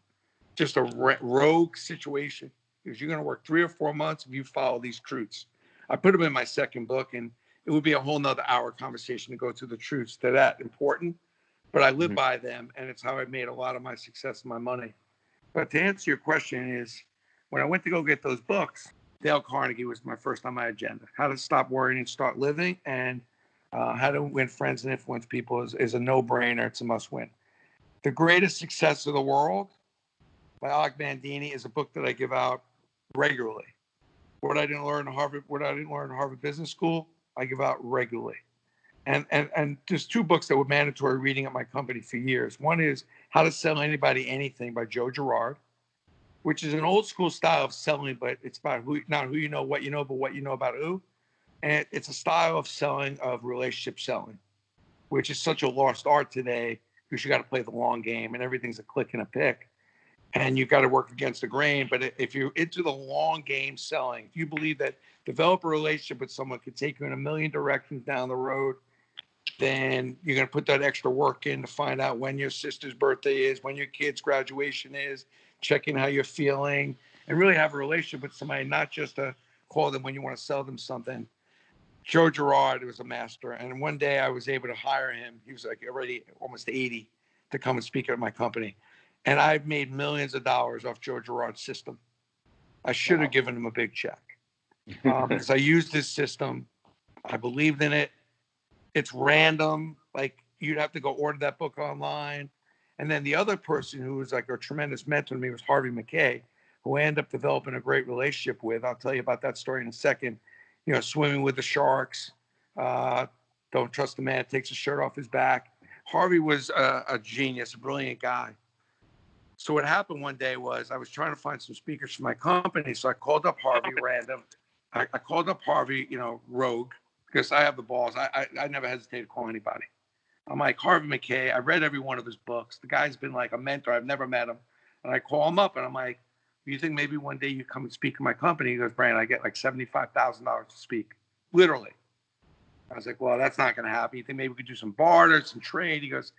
Just a rogue situation. Because you're going to work 3 or 4 months if you follow these truths. I put them in my second book, and it would be a whole nother hour conversation to go through the truths. They're that important, but I live by them, and it's how I made a lot of my success and my money. But to answer your question is, when I went to go get those books, Dale Carnegie was my first on my agenda. How to Stop Worrying and Start Living, and How to Win Friends and Influence People is a no-brainer. It's a must-win. The greatest success of the world by Alec Bandini is a book that I give out regularly. What I didn't learn in Harvard Business School, I give out regularly. And there's two books that were mandatory reading at my company for years. One is How to Sell Anybody Anything by Joe Girard, which is an old school style of selling, but it's about not who you know, what you know, but what you know about who. And it's a style of selling, of relationship selling, which is such a lost art today because you got to play the long game and everything's a click and a pick. And you got to work against the grain. But if you're into the long game selling, if you believe that develop a relationship with someone could take you in a million directions down the road, then you're going to put that extra work in to find out when your sister's birthday is, when your kid's graduation is, checking how you're feeling, and really have a relationship with somebody, not just to call them when you want to sell them something. Joe Girard was a master. And one day I was able to hire him. He was like already almost 80 to come and speak at my company. And I've made millions of dollars off Joe Girard's system. I should have given him a big check. Because I used his system. I believed in it. It's random. Like you'd have to go order that book online. And then the other person who was like a tremendous mentor to me was Harvey McKay, who I ended up developing a great relationship with. I'll tell you about that story in a second. You know, swimming with the sharks. Don't trust the man that takes his shirt off his back. Harvey was a genius, a brilliant guy. So what happened one day was I was trying to find some speakers for my company. So I called up Harvey random. I called up Harvey, rogue, because I have the balls. I never hesitate to call anybody. I'm like, Harvey McKay, I read every one of his books. The guy's been like a mentor. I've never met him. And I call him up and I'm like, do you think maybe one day you come and speak in my company? He goes, Brandon, I get like $75,000 to speak. Literally. I was like, well, that's not going to happen. You think maybe we could do some barter, some trade? He goes,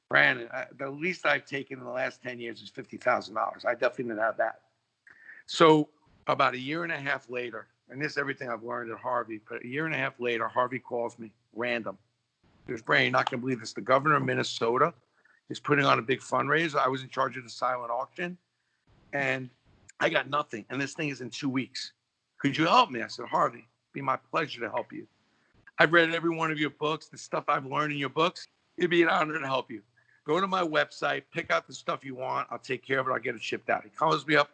Brandon, the least I've taken in the last 10 years is $50,000. I definitely didn't have that. So about a year and a half later, and this is everything I've learned at Harvey, but a year and a half later, Harvey calls me, random. He goes, Brandon, you're not going to believe this. The governor of Minnesota is putting on a big fundraiser. I was in charge of the silent auction, and I got nothing. And this thing is in 2 weeks. Could you help me? I said, Harvey, it'd be my pleasure to help you. I've read every one of your books, the stuff I've learned in your books. It'd be an honor to help you. Go to my website, pick out the stuff you want. I'll take care of it. I'll get it shipped out. He calls me up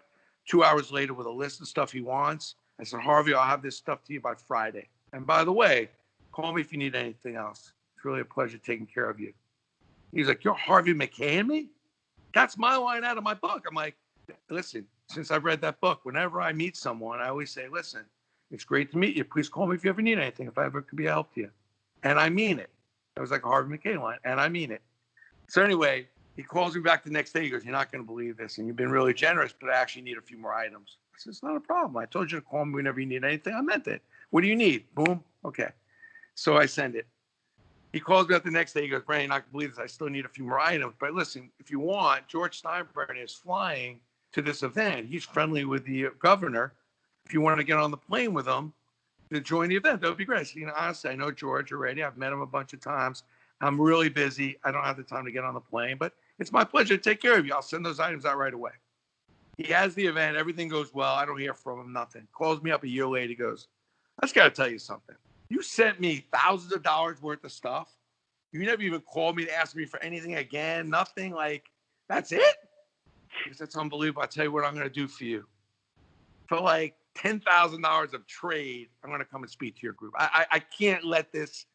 2 hours later with a list of stuff he wants. I said, Harvey, I'll have this stuff to you by Friday. And by the way, call me if you need anything else. It's really a pleasure taking care of you. He's like, you're Harvey McKay and me? That's my line out of my book. I'm like, listen, since I've read that book, whenever I meet someone, I always say, listen, it's great to meet you. Please call me if you ever need anything, if I ever could be a help to you. And I mean it. That was like a Harvey McKay line, and I mean it. So anyway, he calls me back the next day. He goes, you're not going to believe this, and you've been really generous, but I actually need a few more items. I said, it's not a problem. I told you to call me whenever you need anything. I meant it. What do you need? Boom. Okay. So I send it. He calls me up the next day. He goes, Brandon, you're not going to believe this. I still need a few more items. But listen, if you want, George Steinbrenner is flying to this event. He's friendly with the governor. If you want to get on the plane with him to join the event, that would be great. So, honestly, I know George already. I've met him a bunch of times. I'm really busy. I don't have the time to get on the plane, but it's my pleasure to take care of you. I'll send those items out right away. He has the event. Everything goes well. I don't hear from him, nothing. Calls me up a year later. He goes, I just got to tell you something. You sent me thousands of dollars worth of stuff. You never even called me to ask me for anything again. Nothing. Like, that's it? Because that's unbelievable. I'll tell you what I'm going to do for you. For like $10,000 of trade, I'm going to come and speak to your group. I can't let this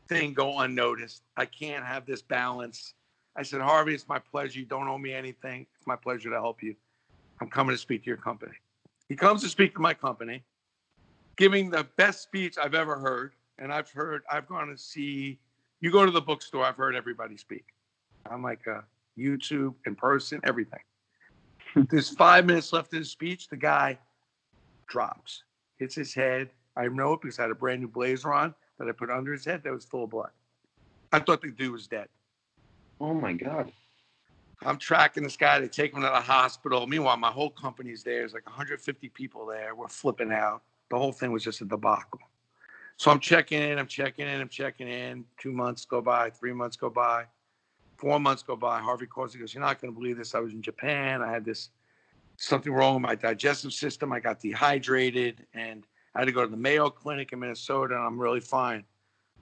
thing go unnoticed. I can't have this balance. I said, Harvey, it's my pleasure. You don't owe me anything. It's my pleasure to help you. I'm coming to speak to your company. He comes to speak to my company, giving the best speech I've ever heard. And I've gone to see, you go to the bookstore, I've heard everybody speak. I'm like YouTube, in person, everything. There's 5 minutes left in his speech. The guy drops, hits his head. I know it because I had a brand new blazer on that I put under his head that was full of blood. I thought the dude was dead. Oh my God. I'm tracking this guy. They take him to the hospital. Meanwhile, my whole company's there. There's like 150 people there. We're flipping out. The whole thing was just a debacle. So I'm checking in. 2 months go by. 3 months go by. 4 months go by. Harvey calls. He goes, you're not going to believe this. I was in Japan. I had something wrong with my digestive system. I got dehydrated and I had to go to the Mayo Clinic in Minnesota, and I'm really fine.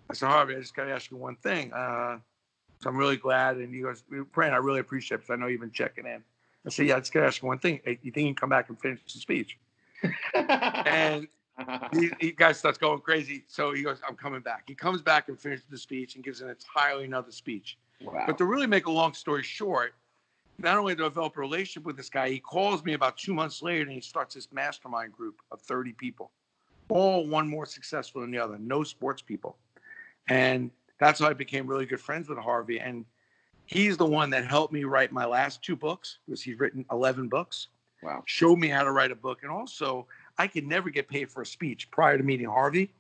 I said, Harvey, I just got to ask you one thing. So I'm really glad. And he goes, Brandon, I really appreciate it because I know you've been checking in. I said, yeah, I just got to ask you one thing. Hey, you think you can come back and finish the speech? And he guy starts going crazy. So he goes, I'm coming back. He comes back and finishes the speech and gives an entirely another speech. Wow. But to really make a long story short, not only to develop a relationship with this guy, he calls me about 2 months later and he starts this mastermind group of 30 people, all one more successful than the other, no sports people. And that's how I became really good friends with Harvey. And he's the one that helped me write my last 2 books, because he's written 11 books. Wow. Showed me how to write a book. And also, I could never get paid for a speech. Prior to meeting Harvey,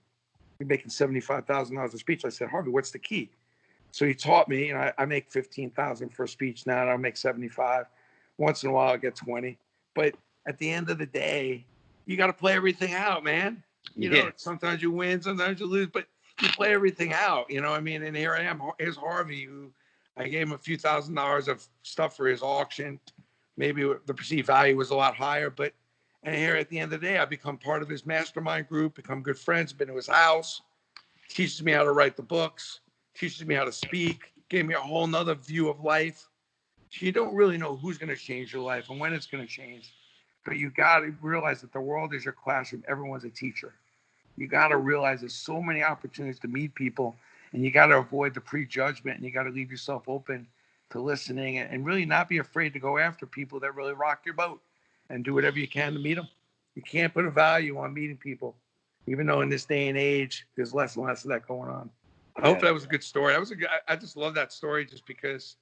we're making $75,000 a speech. I said, Harvey, what's the key? So he taught me, and I make $15,000 for a speech now, and I'll make 75. Once in a while, I get 20. But at the end of the day, you got to play everything out, man. You know, sometimes you win, sometimes you lose, but you play everything out. You know what I mean? And here I am. Here's Harvey, who I gave him a few $1,000s of stuff for his auction. Maybe the perceived value was a lot higher, but and here at the end of the day, I become part of his mastermind group, become good friends, been to his house, teaches me how to write the books, teaches me how to speak, gave me a whole nother view of life. So you don't really know who's going to change your life and when it's going to change. But you got to realize that the world is your classroom. Everyone's a teacher. You got to realize there's so many opportunities to meet people, and you got to avoid the prejudgment, and you got to leave yourself open to listening and really not be afraid to go after people that really rock your boat and do whatever you can to meet them. You can't put a value on meeting people, even though in this day and age, there's less and less of that going on. I hope that was a good story. I just love that story just because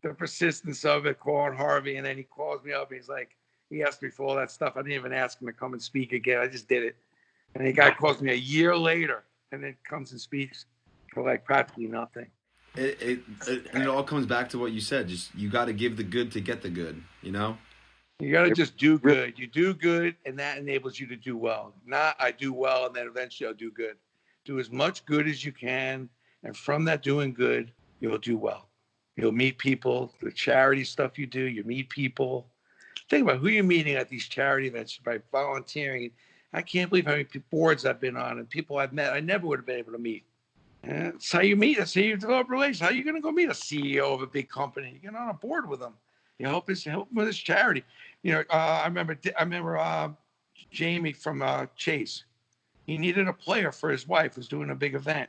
the persistence of it, calling Harvey, and then he calls me up and he's like, he asked me for all that stuff. I didn't even ask him to come and speak again. I just did it. And the guy calls me a year later and then comes and speaks for like practically nothing. And it all comes back to what you said. Just you got to give the good to get the good, you know? You got to just do good. You do good, and that enables you to do well. Not I do well, and then eventually I'll do good. Do as much good as you can, and from that doing good, you'll do well. You'll meet people. The charity stuff you do, you meet people. Think about who you're meeting at these charity events by volunteering. I can't believe how many boards I've been on and people I've met I never would have been able to meet. That's how you meet. That's how you develop relations. How are you going to go meet a CEO of a big company? You get on a board with them. You help him with his charity. You know, I remember Jamie from Chase. He needed a player for his wife who's doing a big event.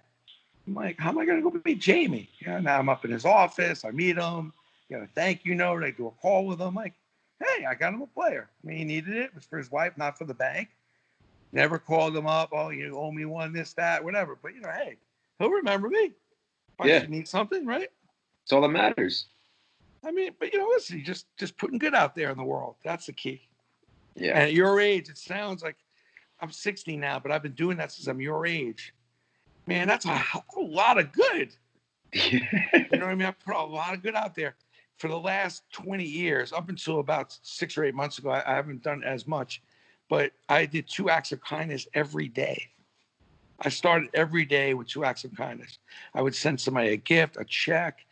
I'm like, how am I going to go meet Jamie? Yeah, now I'm up in his office. I meet him. Got a thank you note. I do a call with him. I'm like, hey, I got him a player. I mean, he needed it. It was for his wife, not for the bank. Never called him up. Oh, you owe me one, this, that, whatever. But, you know, hey, he'll remember me. If you need something, right? That's all that matters. I mean, but, you know, listen, just putting good out there in the world. That's the key. Yeah. And at your age, it sounds like I'm 60 now, but I've been doing that since I'm your age. Man, that's a lot of good. You know what I mean? I put a lot of good out there. For the last 20 years, up until about 6 or 8 months ago, I haven't done as much, but I did 2 acts of kindness every day. I started every day with 2 acts of kindness. I would send somebody a gift, a check,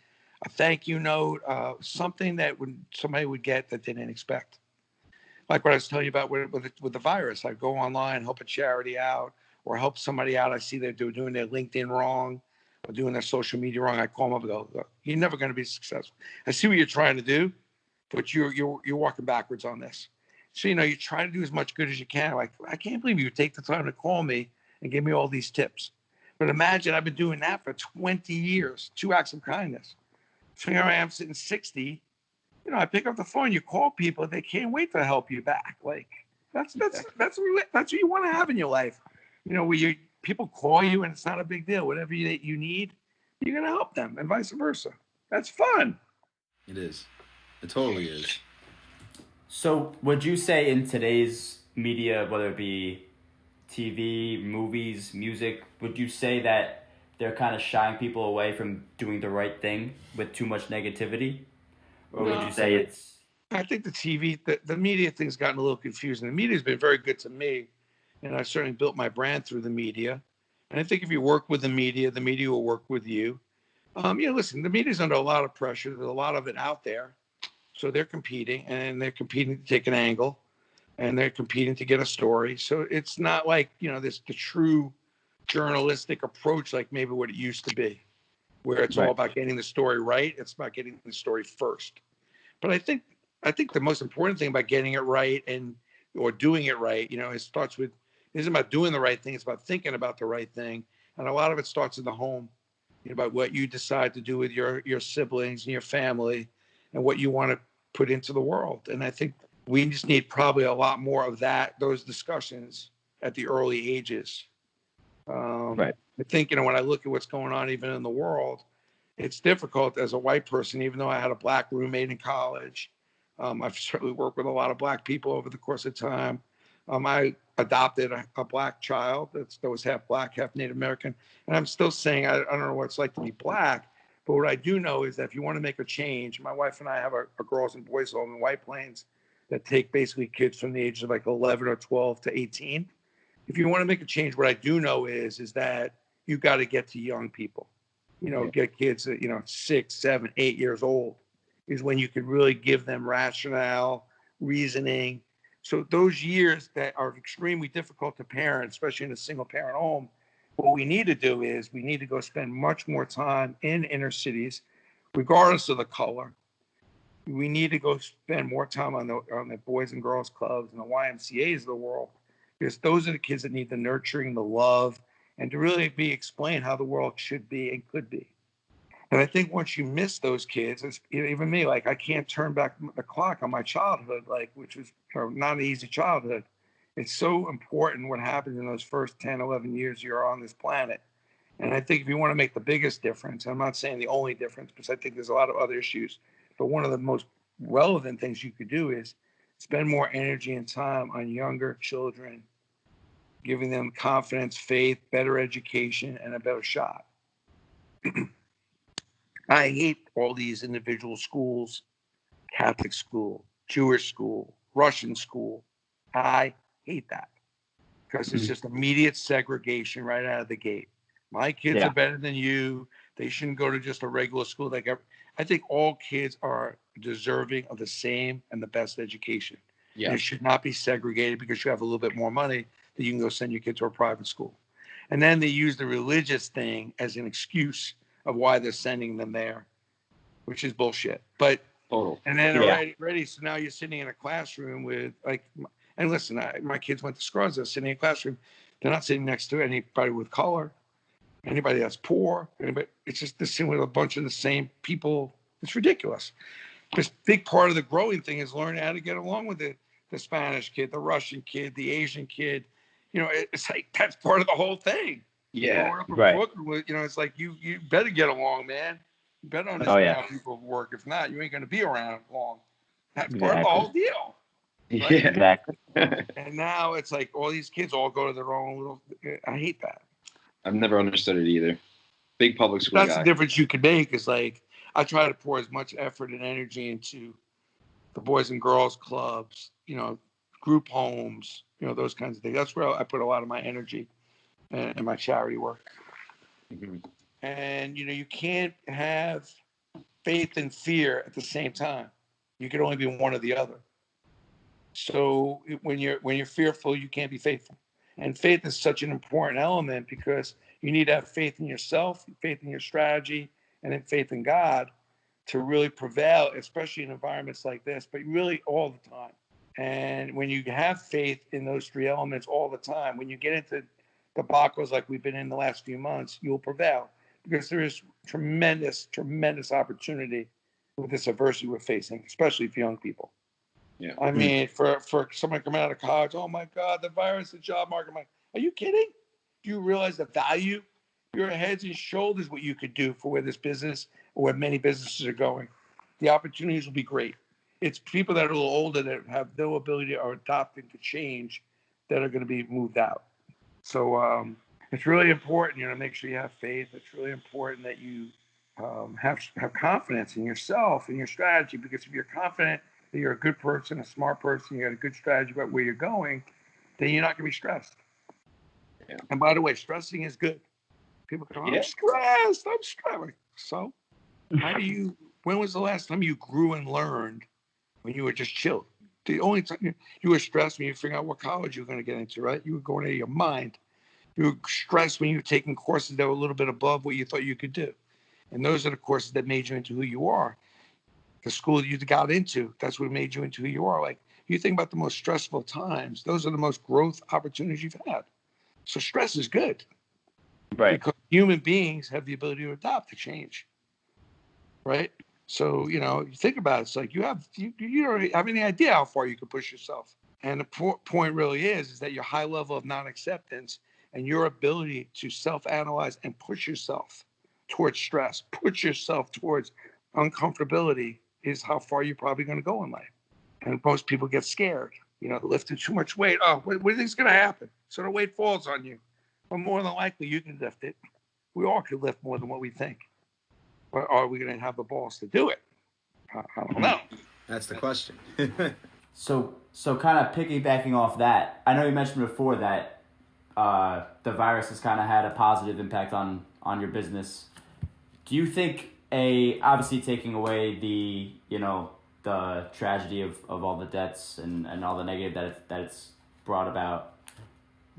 a thank you note, something that somebody would get that they didn't expect. Like what I was telling you about with the virus. I'd go online, help a charity out, or help somebody out. I see they're doing their LinkedIn wrong, or doing their social media wrong. I call them up and go, look, you're never going to be successful. I see what you're trying to do, but you're walking backwards on this. So, you know, you try to do as much good as you can. Like, I can't believe you take the time to call me and give me all these tips. But imagine I've been doing that for 20 years, 2 acts of kindness. So here I am sitting 60. You know, I pick up the phone, you call people, they can't wait to help you back. Like, that's what you want to have in your life. You know, where people call you and it's not a big deal. Whatever you need, you're going to help them, and vice versa. That's fun. It is. It totally is. So would you say in today's media, whether it be TV, movies, music, would you say that they're kind of shying people away from doing the right thing with too much negativity? Or would you say it's... I think the TV, the media thing's gotten a little confusing. The media's been very good to me, and I've certainly built my brand through the media. And I think if you work with the media will work with you. You know, listen, the media's under a lot of pressure. There's a lot of it out there. So they're competing, and they're competing to take an angle, and they're competing to get a story. So it's not like, you know, the true journalistic approach like maybe what it used to be, where it's all about getting the story right. It's about getting the story first. But I think I think the most important thing about getting it right or doing it right, it isn't about doing the right thing. It's about thinking about the right thing. And a lot of it starts in the home, about what you decide to do with your siblings and your family and what you want to put into the world. And I think we just need probably a lot more of those discussions at the early ages. Right. I think, when I look at what's going on even in the world, it's difficult as a white person, even though I had a black roommate in college. I've certainly worked with a lot of black people over the course of time. I adopted a black child that was half black, half Native American. And I'm still saying I don't know what it's like to be black, but what I do know is that if you want to make a change, my wife and I have a girls and boys home in White Plains that take basically kids from the ages of like 11 or 12 to 18. If you want to make a change, what I do know is that you got to get to young people, get kids that, 6, 7, 8 years old is when you can really give them rationale, reasoning. So those years that are extremely difficult to parent, especially in a single parent home, what we need to do is we need to go spend much more time in inner cities, regardless of the color. We need to go spend more time on the Boys and Girls Clubs and the YMCAs of the world, because those are the kids that need the nurturing, the love, and to really be explained how the world should be and could be. And I think once you miss those kids, it's, even me, like I can't turn back the clock on my childhood, which was not an easy childhood. It's so important what happens in those first 10, 11 years you're on this planet. And I think if you want to make the biggest difference, I'm not saying the only difference, because I think there's a lot of other issues, but one of the most relevant things you could do is spend more energy and time on younger children, giving them confidence, faith, better education, and a better shot. I hate all these individual schools, Catholic school, Jewish school, Russian school. I hate that because it's just immediate segregation right out of the gate. My kids are better than you. They shouldn't go to just a regular school. I think all kids are deserving of the same and the best education. Yeah. It should not be segregated because you have a little bit more money that you can go send your kid to a private school. And then they use the religious thing as an excuse of why they're sending them there, which is bullshit. But and then already, so now you're sitting in a classroom with and listen, my kids went to Scruggs. They're sitting in a classroom. They're not sitting next to anybody with color, anybody that's poor. It's just sitting with a bunch of the same people. It's ridiculous. This big part of the growing thing is learning how to get along with the Spanish kid, the Russian kid, the Asian kid. It's like that's part of the whole thing. Yeah, right. Brooklyn, it's like you better get along, man. You better understand how people work. If not, you ain't going to be around long. That's part of the whole deal. Right? Yeah, exactly. And now it's like all these kids all go to their own little. I hate that. I've never understood it either. Big public school That's the difference you can make. Is like I try to pour as much effort and energy into the Boys and Girls Clubs, group homes, those kinds of things. That's where I put a lot of my energy and my charity work. Mm-hmm. And you can't have faith and fear at the same time. You can only be one or the other. So when you're fearful, you can't be faithful. And faith is such an important element because you need to have faith in yourself, faith in your strategy, and then faith in God to really prevail, especially in environments like this, but really all the time. And when you have faith in those three elements all the time, when you get into debacles like we've been in the last few months, you'll prevail because there is tremendous, tremendous opportunity with this adversity we're facing, especially for young people. Yeah. I mean, for someone coming out of college, oh my God, the virus, the job market. I'm like, are you kidding? Do you realize the value? You're heads and shoulders what you could do for where this business or where many businesses are going. The opportunities will be great. It's people that are a little older that have no ability or adapting to change that are going to be moved out. So it's really important, to make sure you have faith. It's really important that you have confidence in yourself and your strategy, because if you're confident that you're a good person, a smart person, you got a good strategy about where you're going, then you're not going to be stressed. Yeah. And by the way, stressing is good. People go, I'm stressed. So when was the last time you grew and learned when you were just chilled? The only time you were stressed when you figured out what college you were going to get into, right? You were going into your mind. You were stressed when you were taking courses that were a little bit above what you thought you could do. And those are the courses that made you into who you are. the school that you got into, that's what made you into who you are. Like, you think about the most stressful times, those are the most growth opportunities you've had. So stress is good. Right. Because human beings have the ability to adapt to change. Right? So, you think about it, it's like you don't have any idea how far you can push yourself. And the point really is that your high level of non-acceptance and your ability to self-analyze and push yourself towards stress, push yourself towards uncomfortability is how far you're probably going to go in life. And most people get scared, lifting too much weight. Oh, what do you think's going to happen? So the weight falls on you. Well, more than likely, you can lift it. We all can lift more than what we think. But are we going to have the balls to do it? I don't know. That's the question. So kind of piggybacking off that, I know you mentioned before that the virus has kind of had a positive impact on your business. Do you think obviously taking away the tragedy of all the deaths and all the negative that it's brought about,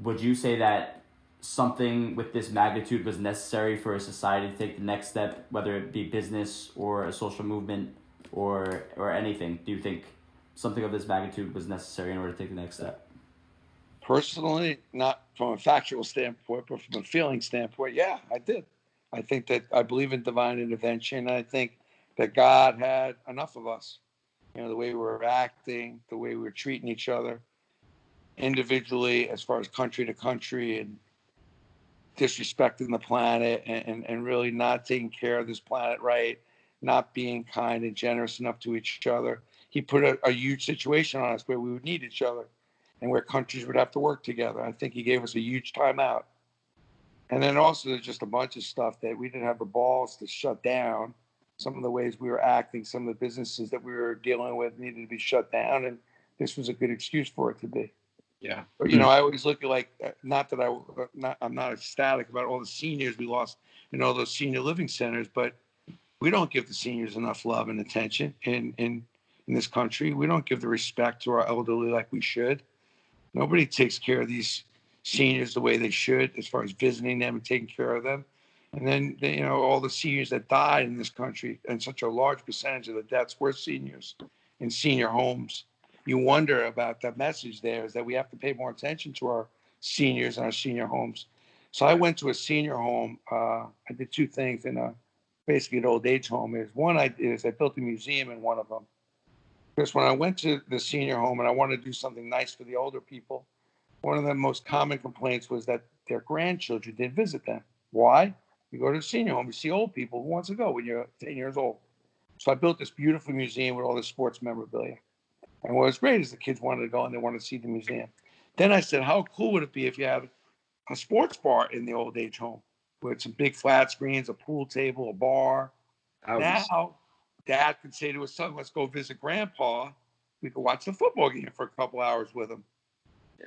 would you say that something with this magnitude was necessary for a society to take the next step, whether it be business or a social movement or anything? Do you think something of this magnitude was necessary in order to take the next step? Personally, not from a factual standpoint, but from a feeling standpoint, yeah, I did. I think that I believe in divine intervention. And I think that God had enough of us. The way we were acting, the way we were treating each other individually, as far as country to country, and disrespecting the planet and really not taking care of this planet right, not being kind and generous enough to each other. He put a huge situation on us where we would need each other and where countries would have to work together. I think he gave us a huge timeout. And then also there's just a bunch of stuff that we didn't have the balls to shut down. Some of the ways we were acting, some of the businesses that we were dealing with needed to be shut down. And this was a good excuse for it to be. Yeah. But, I always look at, like, not that I'm not ecstatic about all the seniors we lost in all those senior living centers, but we don't give the seniors enough love and attention in this country. We don't give the respect to our elderly like we should. Nobody takes care of these seniors the way they should, as far as visiting them and taking care of them. And then, all the seniors that died in this country, and such a large percentage of the deaths were seniors in senior homes. You wonder about the message there is that we have to pay more attention to our seniors and our senior homes. So I went to a senior home. I did two things in basically an old age home. I built a museum in one of them. Because when I went to the senior home and I wanted to do something nice for the older people, one of the most common complaints was that their grandchildren didn't visit them. Why? You go to a senior home, you see old people. Who wants to go when you're 10 years old? So I built this beautiful museum with all the sports memorabilia. And what was great is the kids wanted to go and they wanted to see the museum. Then I said, how cool would it be if you had a sports bar in the old age home with some big flat screens, a pool table, a bar? Now, Dad could say to his son, let's go visit Grandpa. We could watch the football game for a couple hours with him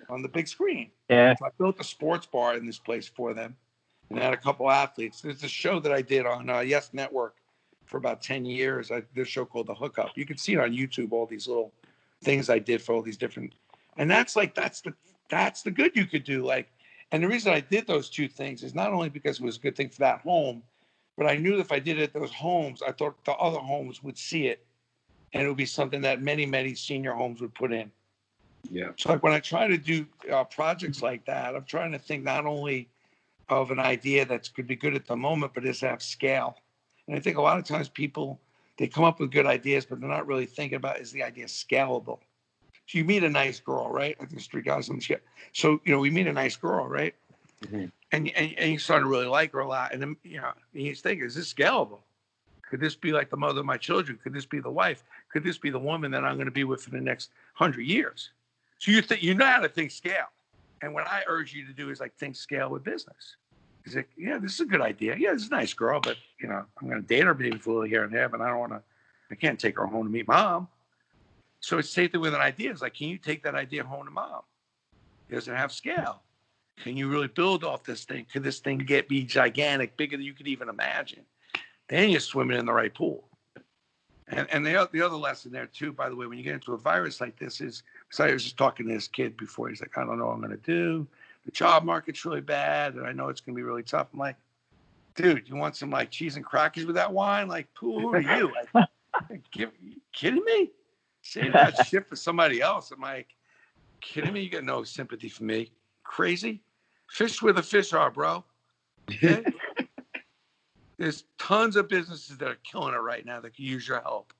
on the big screen. Yeah. So I built a sports bar in this place for them and had a couple athletes. There's a show that I did on Yes Network for about 10 years. This show called The Hookup. You can see it on YouTube, all these little things I did for all these different, and that's the good you could do. Like, and the reason I did those two things is not only because it was a good thing for that home, but I knew if I did it at those homes, I thought the other homes would see it, and it would be something that many, many senior homes would put in. Yeah. So like when I try to do projects like that, I'm trying to think not only of an idea that could be good at the moment, but is have scale. And I think a lot of times people, they come up with good ideas, but they're not really thinking about, is the idea scalable? So you meet a nice girl, right? Like there's three guys on the ship. So, we meet a nice girl, right? Mm-hmm. And you start to really like her a lot. And then, you think, is this scalable? Could this be like the mother of my children? Could this be the wife? Could this be the woman that I'm going to be with for the next 100 years? So you know how to think scale. And what I urge you to do is like think scale with business. He's like, yeah, this is a good idea. Yeah, this is a nice girl, but I'm going to date her maybe for a little here and there, but I can't take her home to meet mom. So it's the same thing with an idea. It's like, can you take that idea home to mom? Does it have scale? Can you really build off this thing? Could this thing be gigantic, bigger than you could even imagine? Then you're swimming in the right pool. And the other lesson there too, by the way, when you get into a virus like this is, so I was just talking to this kid before. He's like, I don't know what I'm going to do. The job market's really bad, and I know it's going to be really tough. I'm like, dude, you want some like cheese and crackers with that wine? Like, who are you? Like, You kidding me? Save that shit for somebody else. I'm like, kidding me? You got no sympathy for me. Crazy? Fish where the fish are, bro. Okay? There's tons of businesses that are killing it right now that can use your help.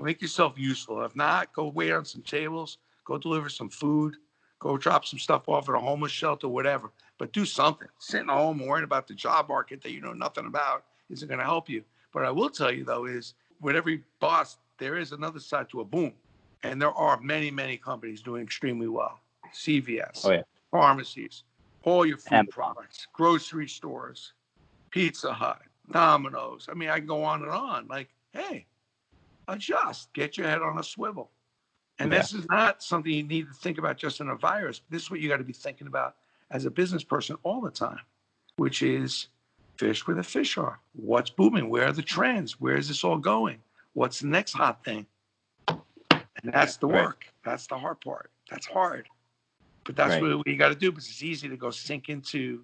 Make yourself useful. If not, go wait on some tables, go deliver some food, go drop some stuff off at a homeless shelter, whatever. But do something. Sitting at home and worrying about the job market that you know nothing about isn't going to help you. But I will tell you, though, is with every boss, there is another side to a boom. And there are many, many companies doing extremely well. CVS, pharmacies, all your food products, grocery stores, Pizza Hut, Domino's. I mean, I can go on and on. Like, hey, adjust. Get your head on a swivel. And this is not something you need to think about just in a virus. This is what you got to be thinking about as a business person all the time, which is fish where the fish are. What's booming? Where are the trends? Where is this all going? What's the next hot thing? And that's the work. That's the hard part. That's hard. But that's what you got to do, because it's easy to go sink into,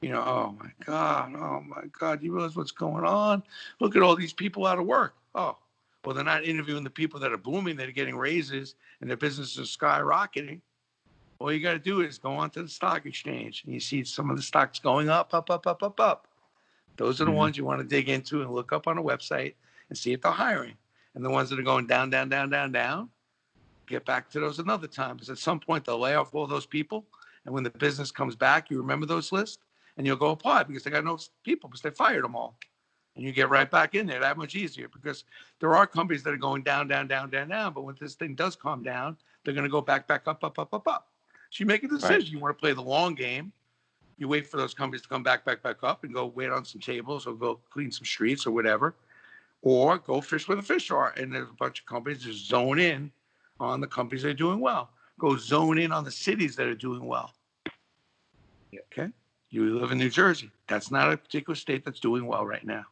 oh my God, you realize what's going on? Look at all these people out of work. Oh, well, they're not interviewing the people that are booming, that are getting raises, and their business is skyrocketing. All you got to do is go onto the stock exchange, and you see some of the stocks going up. Those are the ones you want to dig into and look up on a website and see if they're hiring. And the ones that are going down, get back to those another time. Because at some point, they'll lay off all those people. And when the business comes back, you remember those lists, and you'll go apply because they got no people because they fired them all. And you get right back in there that much easier, because there are companies that are going down. But when this thing does calm down, they're going to go back up. So you make a decision. Right. You want to play the long game. You wait for those companies to come back up and go wait on some tables or go clean some streets or whatever, or go fish where the fish are. And there's a bunch of companies that zone in on the companies that are doing well. Go zone in on the cities that are doing well. Okay? You live in New Jersey. That's not a particular state that's doing well right now.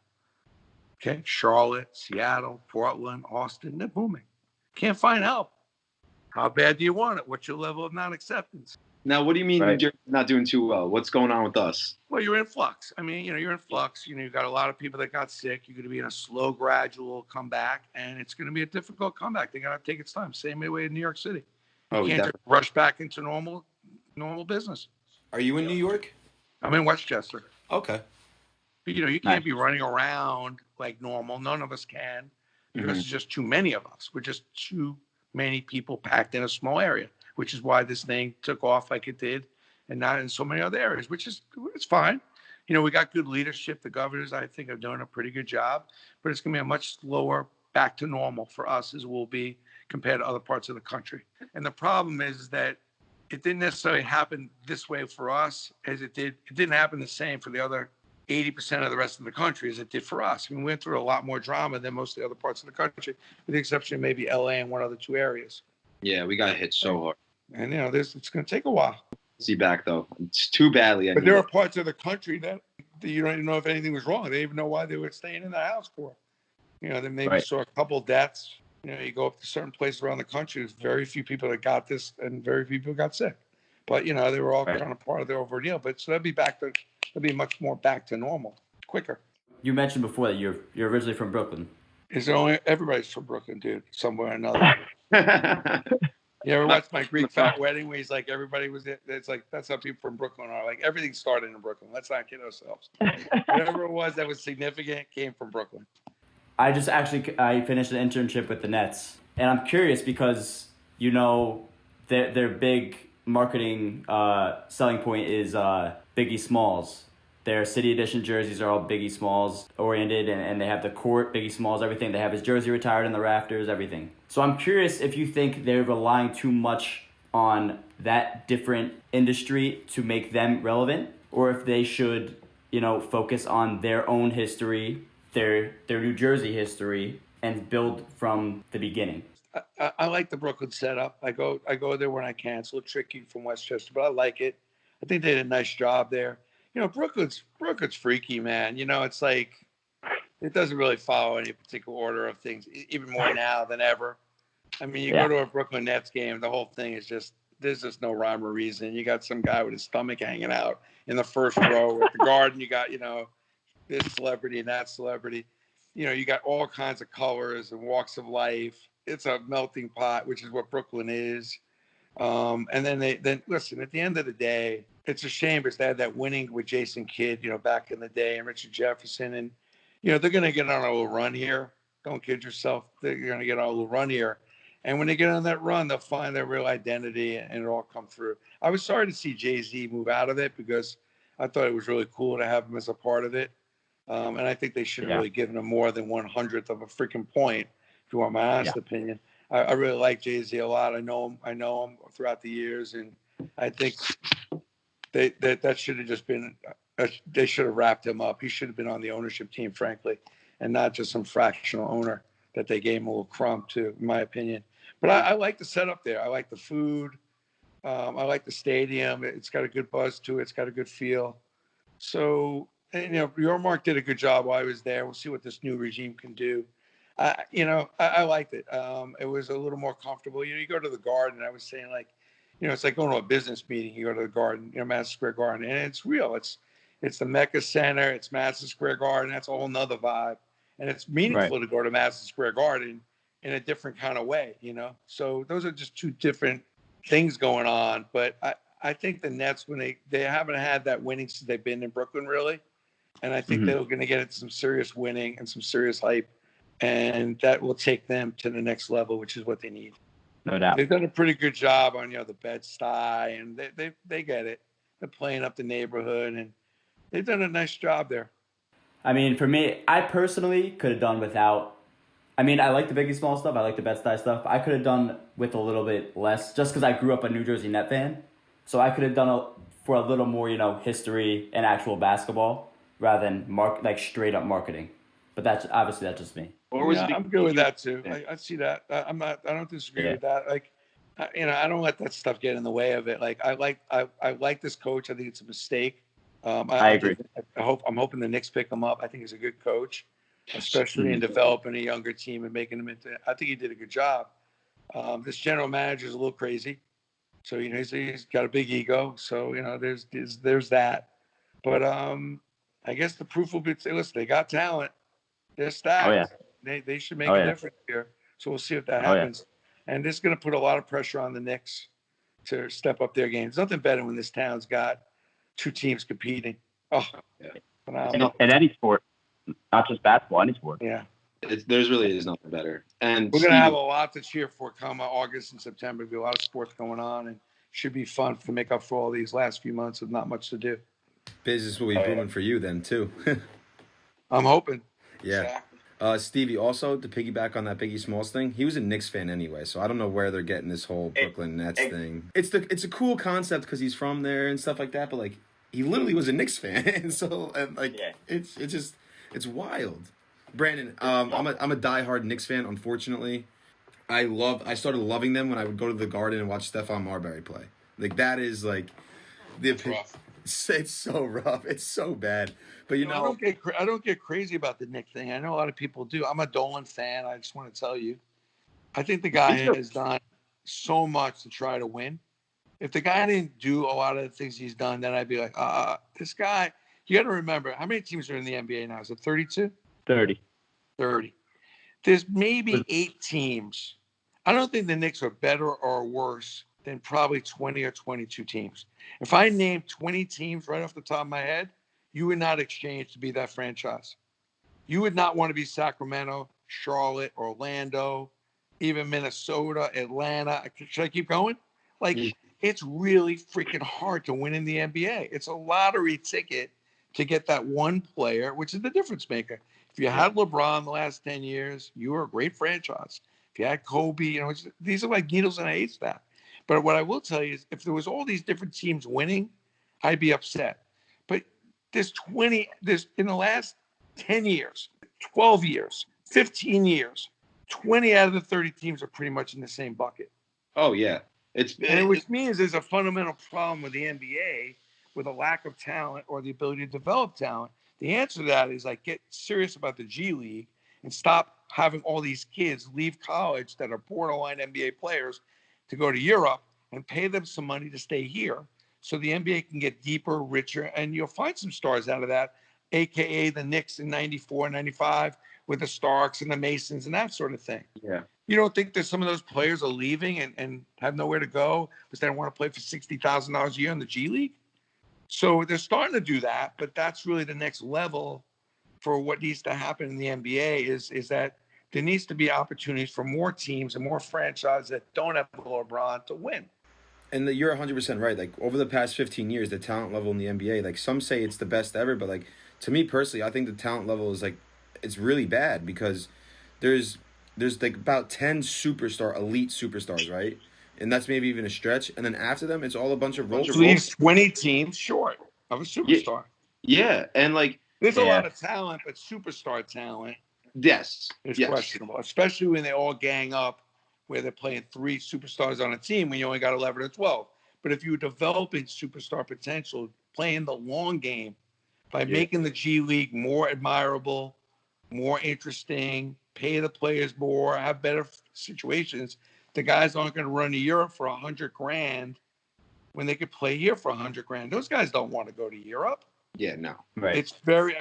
Okay? Charlotte, Seattle, Portland, Austin, they're booming. Can't find help. How bad do you want it? What's your level of non-acceptance? Now, what do you mean you're not doing too well? What's going on with us? Well, you're in flux. I mean, you're in flux. You've got a lot of people that got sick. You're going to be in a slow, gradual comeback, and it's going to be a difficult comeback. They're going to take its time. Same way in New York City. You can't just rush back into normal business. Are you in New York? I'm in Westchester. Okay. But, you can't be running around like normal. None of us can, because there's just too many of us. We're just too many people packed in a small area, which is why this thing took off like it did and not in so many other areas, it's fine. We got good leadership. The governors, I think, are doing a pretty good job, but it's going to be a much slower back to normal for us as it will be compared to other parts of the country. And the problem is that it didn't necessarily happen this way for us as it did. It didn't happen the same for the other 80% of the rest of the country as it did for us. We went through a lot more drama than most of the other parts of the country, with the exception of maybe LA and one other two areas. Yeah, we got hit so hard. And, it's going to take a while. See back, though. It's too badly. But there are parts of the country that you don't even know if anything was wrong. They didn't even know why they were staying in the house for. They maybe saw a couple deaths. You go up to certain places around the country, there's very few people that got this and very few people got sick. But, they were all kind of part of the ordeal. But so that'd be much more back to normal, quicker. You mentioned before that you're originally from Brooklyn. Everybody's from Brooklyn, dude, somewhere or another. You ever watch My Greek Fat Wedding, where he's like, everybody was it? It's like, that's how people from Brooklyn are. Like, everything started in Brooklyn. Let's not kid ourselves. Whatever it was that was significant came from Brooklyn. I finished an internship with the Nets, and I'm curious because, their big marketing selling point is Biggie Smalls. Their City Edition jerseys are all Biggie Smalls oriented, and they have the court, Biggie Smalls, everything. They have his jersey retired in the rafters, everything. So I'm curious if you think they're relying too much on that different industry to make them relevant, or if they should, focus on their own history, their New Jersey history, and build from the beginning. I like the Brooklyn setup. I go there when I can. It's a little tricky from Westchester, but I like it. I think they did a nice job there. Brooklyn's freaky, man. It's like it doesn't really follow any particular order of things, even more now than ever. I mean, you go to a Brooklyn Nets game, the whole thing is there's just no rhyme or reason. You got some guy with his stomach hanging out in the first row at the Garden. You got, this celebrity and that celebrity. you got all kinds of colors and walks of life. It's a melting pot, which is what Brooklyn is. And then listen, at the end of the day, it's a shame because they had that winning with Jason Kidd, back in the day, and Richard Jefferson. And, they're going to get on a little run here. Don't kid yourself. They're going to get on a little run here. And when they get on that run, they'll find their real identity and it'll all come through. I was sorry to see Jay-Z move out of it because I thought it was really cool to have him as a part of it. And I think they should have really given him more than 1/100th of a freaking point, if you want my honest opinion. I really like Jay-Z a lot. I know him throughout the years, and I think that should have just been they should have wrapped him up. He should have been on the ownership team, frankly, and not just some fractional owner that they gave him a little crumb to, in my opinion. But I like the setup there. I like the food. I like the stadium. It's got a good buzz to it. It's got a good feel. So, your Mark did a good job while I was there. We'll see what this new regime can do. I liked it. It was a little more comfortable. You go to the Garden. I was saying, it's like going to a business meeting. You go to the Garden, Madison Square Garden, and it's real. It's the Mecca Center. It's Madison Square Garden. That's a whole nother vibe, and it's meaningful to go to Madison Square Garden in a different kind of way. So those are just two different things going on. But I think the Nets, when they haven't had that winning since they've been in Brooklyn, really, and I think they're going to get into some serious winning and some serious hype. And that will take them to the next level, which is what they need. No doubt. They've done a pretty good job on, the Bed-Stuy, and they get it. They're playing up the neighborhood, and they've done a nice job there. I mean, for me, I personally could have done without. I mean, I like the Biggie Small stuff. I like the Bed-Stuy stuff. I could have done with a little bit less, just because I grew up a New Jersey Net fan. So I could have done for a little more, history and actual basketball rather than straight up marketing. But that's just me. I'm good with that too. I see that. I don't disagree with that. I don't let that stuff get in the way of it. I like this coach. I think it's a mistake. I agree. I'm hoping the Knicks pick him up. I think he's a good coach, especially in developing a younger team and making them into. I think he did a good job. This general manager is a little crazy, so he's got a big ego. So there's that. But I guess the proof will be. Listen, they got talent. They're stacked. Oh, yeah. They should make a difference here. So we'll see if that happens. And this is going to put a lot of pressure on the Knicks to step up their game. There's nothing better when this town's got two teams competing. Oh, yeah. In any sport, not just basketball, any sport. Yeah. There's really is nothing better. And we're going to have a lot to cheer for come August and September. There'll be a lot of sports going on, and should be fun to make up for all these last few months with not much to do. Business will be booming for you then, too. I'm hoping. Yeah. Exactly. Stevie, also to piggyback on that Biggie Smalls thing, he was a Knicks fan anyway, so I don't know where they're getting this whole Brooklyn Nets thing. It's a cool concept because he's from there and stuff like that, but he literally was a Knicks fan, it's wild. Brandon, I'm a diehard Knicks fan. Unfortunately, I started loving them when I would go to the Garden and watch Stephon Marbury play. That is It's rough. It's so rough. It's so bad. But I don't get crazy about the Knicks thing. I know a lot of people do. I'm a Dolan fan. I just want to tell you, I think the guy has done so much to try to win. If the guy didn't do a lot of the things he's done, then I'd be like, this guy. You got to remember, how many teams are in the NBA now? Is it 32? 30. There's maybe 8 teams. I don't think the Knicks are better or worse than probably 20 or 22 teams. If I named 20 teams right off the top of my head, you would not exchange to be that franchise. You would not want to be Sacramento, Charlotte, Orlando, even Minnesota, Atlanta. Should I keep going? It's really freaking hard to win in the NBA. It's a lottery ticket to get that one player, which is the difference maker. If you had LeBron the last 10 years, you were a great franchise. If you had Kobe, these are like needles in a haystack. But what I will tell you is if there was all these different teams winning, I'd be upset. But there's in the last 10 years, 12 years, 15 years, 20 out of the 30 teams are pretty much in the same bucket. Oh, yeah. Which means there's a fundamental problem with the NBA with a lack of talent or the ability to develop talent. The answer to that is get serious about the G League and stop having all these kids leave college that are borderline NBA players to go to Europe and pay them some money to stay here so the NBA can get deeper, richer, and you'll find some stars out of that, a.k.a. the Knicks in 94, 95, with the Starks and the Masons and that sort of thing. Yeah. You don't think that some of those players are leaving and have nowhere to go because they don't want to play for $60,000 a year in the G League? So they're starting to do that, but that's really the next level for what needs to happen in the NBA is that there needs to be opportunities for more teams and more franchises that don't have LeBron to win. And you're 100% right. Like, over the past 15 years, the talent level in the NBA, like, some say it's the best ever, but, like, to me personally, I think the talent level is, like, it's really bad because there's like, about 10 elite superstars, right? And that's maybe even a stretch. And then after them, it's all a bunch of role players. Leaves 20 teams short of a superstar. Yeah, and, like... There's a lot of talent, but superstar talent is questionable, especially when they all gang up where they're playing 3 superstars on a team when you only got 11 or 12. But if you're developing superstar potential, playing the long game by making the G League more admirable, more interesting, pay the players more, have better situations, the guys aren't going to run to Europe for $100,000 when they could play here for $100,000. Those guys don't want to go to Europe. Yeah, no. Right. It's very.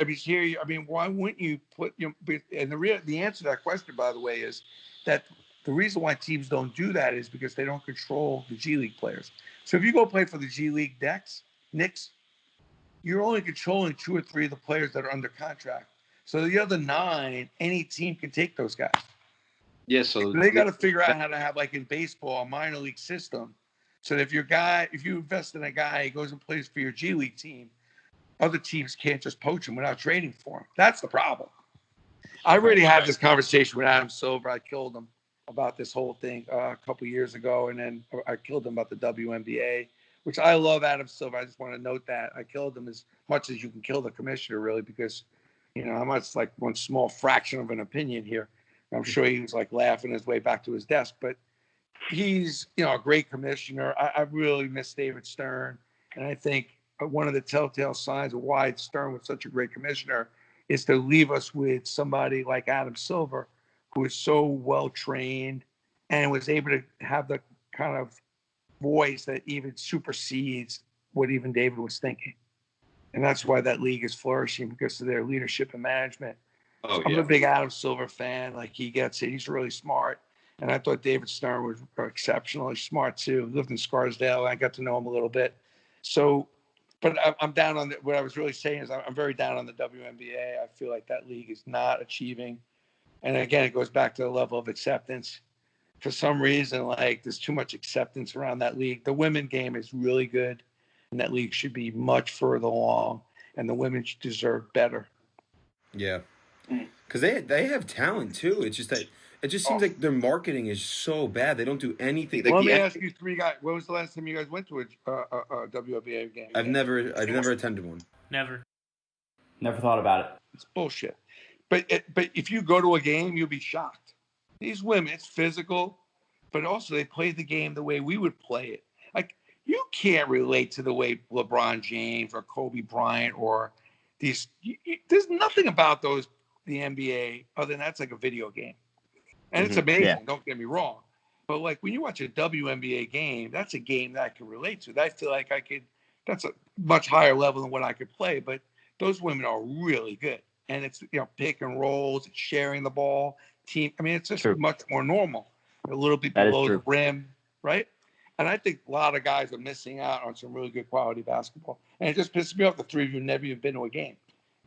Why wouldn't you put? And the answer to that question, by the way, is that the reason why teams don't do that is because they don't control the G League players. So if you go play for the G League Knicks, you're only controlling 2 or 3 of the players that are under contract. So the other 9, any team can take those guys. Yeah, so they got to figure out how to have, like in baseball, a minor league system. So that if you invest in a guy, he goes and plays for your G League team, other teams can't just poach him without trading for him. That's the problem. I already had this conversation with Adam Silver. I killed him about this whole thing a couple years ago, and then I killed him about the WNBA, which I love Adam Silver. I just want to note that I killed him as much as you can kill the commissioner, really, because I'm just like one small fraction of an opinion here. I'm sure he was like laughing his way back to his desk, but he's a great commissioner. I really miss David Stern, and I think one of the telltale signs of why Stern was such a great commissioner is to leave us with somebody like Adam Silver, who is so well trained and was able to have the kind of voice that even supersedes what even David was thinking. And that's why that league is flourishing, because of their leadership and management. I'm a big Adam Silver fan. Like, he gets it. He's really smart. And I thought David Stern was exceptionally smart too. He lived in Scarsdale. I got to know him a little bit. So, but I'm down on what I was really saying is I'm very down on the WNBA. I feel like that league is not achieving. And again, it goes back to the level of acceptance. For some reason, like, there's too much acceptance around that league. The women game is really good, and that league should be much further along, and the women deserve better. Yeah. Because they have talent too. It's just that it just seems like their marketing is so bad. They don't do anything. Let me ask you 3 guys. When was the last time you guys went to a WNBA game? I've never attended one. Never thought about it. It's bullshit. But if you go to a game, you'll be shocked. These women, it's physical, but also they play the game the way we would play it. Like, you can't relate to the way LeBron James or Kobe Bryant or these. There's nothing about the NBA other than that's like a video game. And it's amazing, don't get me wrong. But like, when you watch a WNBA game, that's a game that I can relate to. I feel like that's a much higher level than what I could play. But those women are really good. And it's, pick and rolls, it's sharing the ball, team. I mean, it's just much more normal, a little bit below the rim, right? And I think a lot of guys are missing out on some really good quality basketball. And it just pisses me off the 3 of you never even been to a game.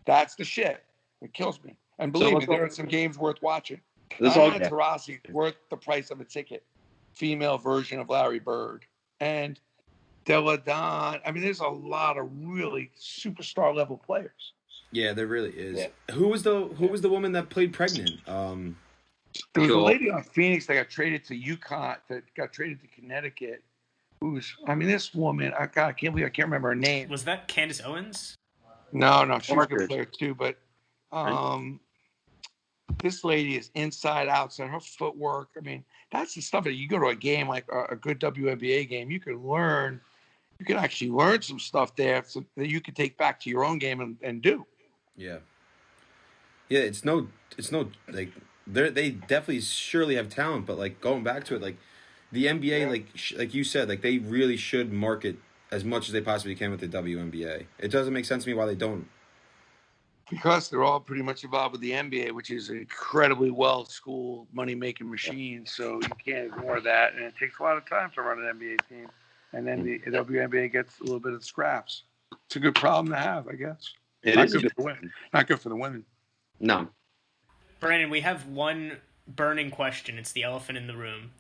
That's the shit. It kills me. And believe me, there are some games worth watching. Taurasi, worth the price of a ticket. Female version of Larry Bird. And Della Don. I mean, there's a lot of really superstar level players. Yeah, there really is. Yeah. Who was the woman that played pregnant? There was a lady on Phoenix that got traded to UConn, that got traded to Connecticut. This woman, I can't believe I can't remember her name. Was that Candace Owens? No, she was a good player too. But this lady is inside, outside, her footwork. I mean, that's the stuff that you go to a game like a good WNBA game, you can learn. You can actually learn some stuff there that you can take back to your own game and do. Yeah. Yeah, it's no like they definitely surely have talent, but like going back to it, like the NBA, like you said, like they really should market as much as they possibly can with the WNBA. It doesn't make sense to me why they don't. Because they're all pretty much involved with the NBA, which is an incredibly well-schooled money-making machine. So you can't ignore that, and it takes a lot of time to run an NBA team. And then the WNBA gets a little bit of scraps. It's a good problem to have, I guess. Not good for the women. Not good for the women. No. Brandon, we have one burning question. It's the elephant in the room.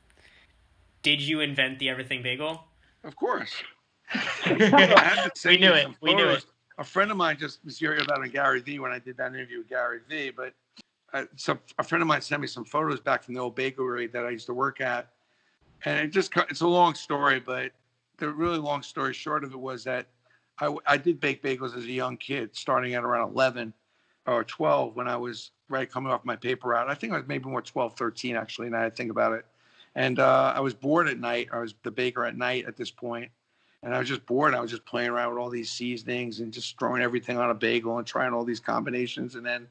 Did you invent the everything bagel? Of course. I had to say We knew it. We knew it. A friend of mine just was hearing about it on Gary Vee when I did that interview with Gary Vee. But a friend of mine sent me some photos back from the old bakery that I used to work at. And it's a long story, but the really long story short of it was that I did bake bagels as a young kid, starting at around 11 or 12 when I was coming off my paper route. I think I was maybe more 12, 13, actually, now I think about it. And I was bored at night. I was the baker at night at this point. And I was just bored. I was just playing around with all these seasonings and just throwing everything on a bagel and trying all these combinations. And then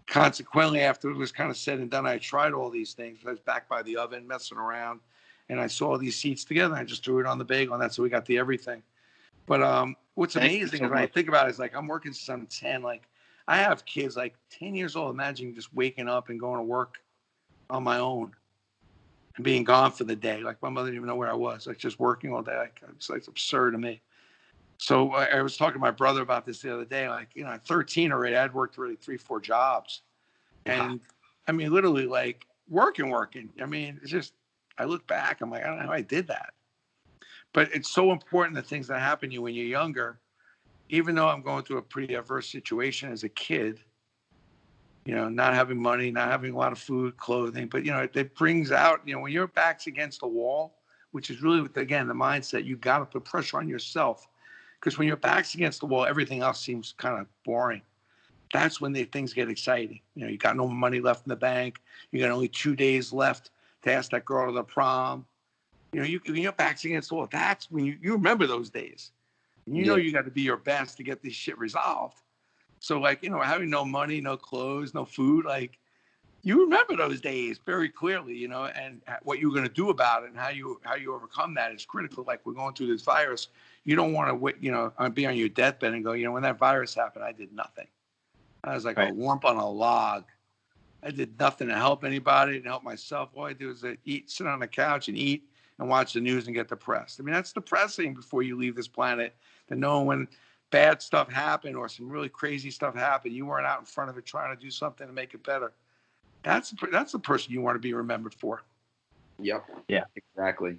consequently, after it was kind of said and done, I tried all these things. I was back by the oven messing around. And I saw these seeds together. And I just threw it on the bagel. And that's how we got the everything. But what's amazing is when I think about it is like I'm working since I'm 10. Like I have kids like 10 years old. Imagine just waking up and going to work on my own. And being gone for the day. Like my mother didn't even know where I was. Like just working all day. Like it's absurd to me. So I was talking to my brother about this the other day. Like, at 13 already, I'd worked really 3-4 jobs. And I mean, literally like working. I mean, it's just, I look back, I'm like, I don't know how I did that. But it's so important, the things that happen to you when you're younger, even though I'm going through a pretty adverse situation as a kid, not having money, not having a lot of food, clothing, but, it brings out, when your back's against the wall, which is really, again, the mindset, you got to put pressure on yourself. Because when your back's against the wall, everything else seems kind of boring. That's when things get exciting. You got no money left in the bank. You got only 2 days left to ask that girl to the prom. When your back's against the wall, that's when you remember those days. And you got to be your best to get this shit resolved. So, like, having no money, no clothes, no food, like, you remember those days very clearly, and what you're going to do about it and how you overcome that is critical. Like, we're going through this virus. You don't want to, be on your deathbed and go, when that virus happened, I did nothing. I was like a lump on a log. I did nothing to help anybody, to help myself. All I do is sit on the couch and eat and watch the news and get depressed. I mean, that's depressing before you leave this planet, to know when bad stuff happened or some really crazy stuff happened, you weren't out in front of it trying to do something to make it better. That's the person you want to be remembered for. Yep. Yeah. Exactly.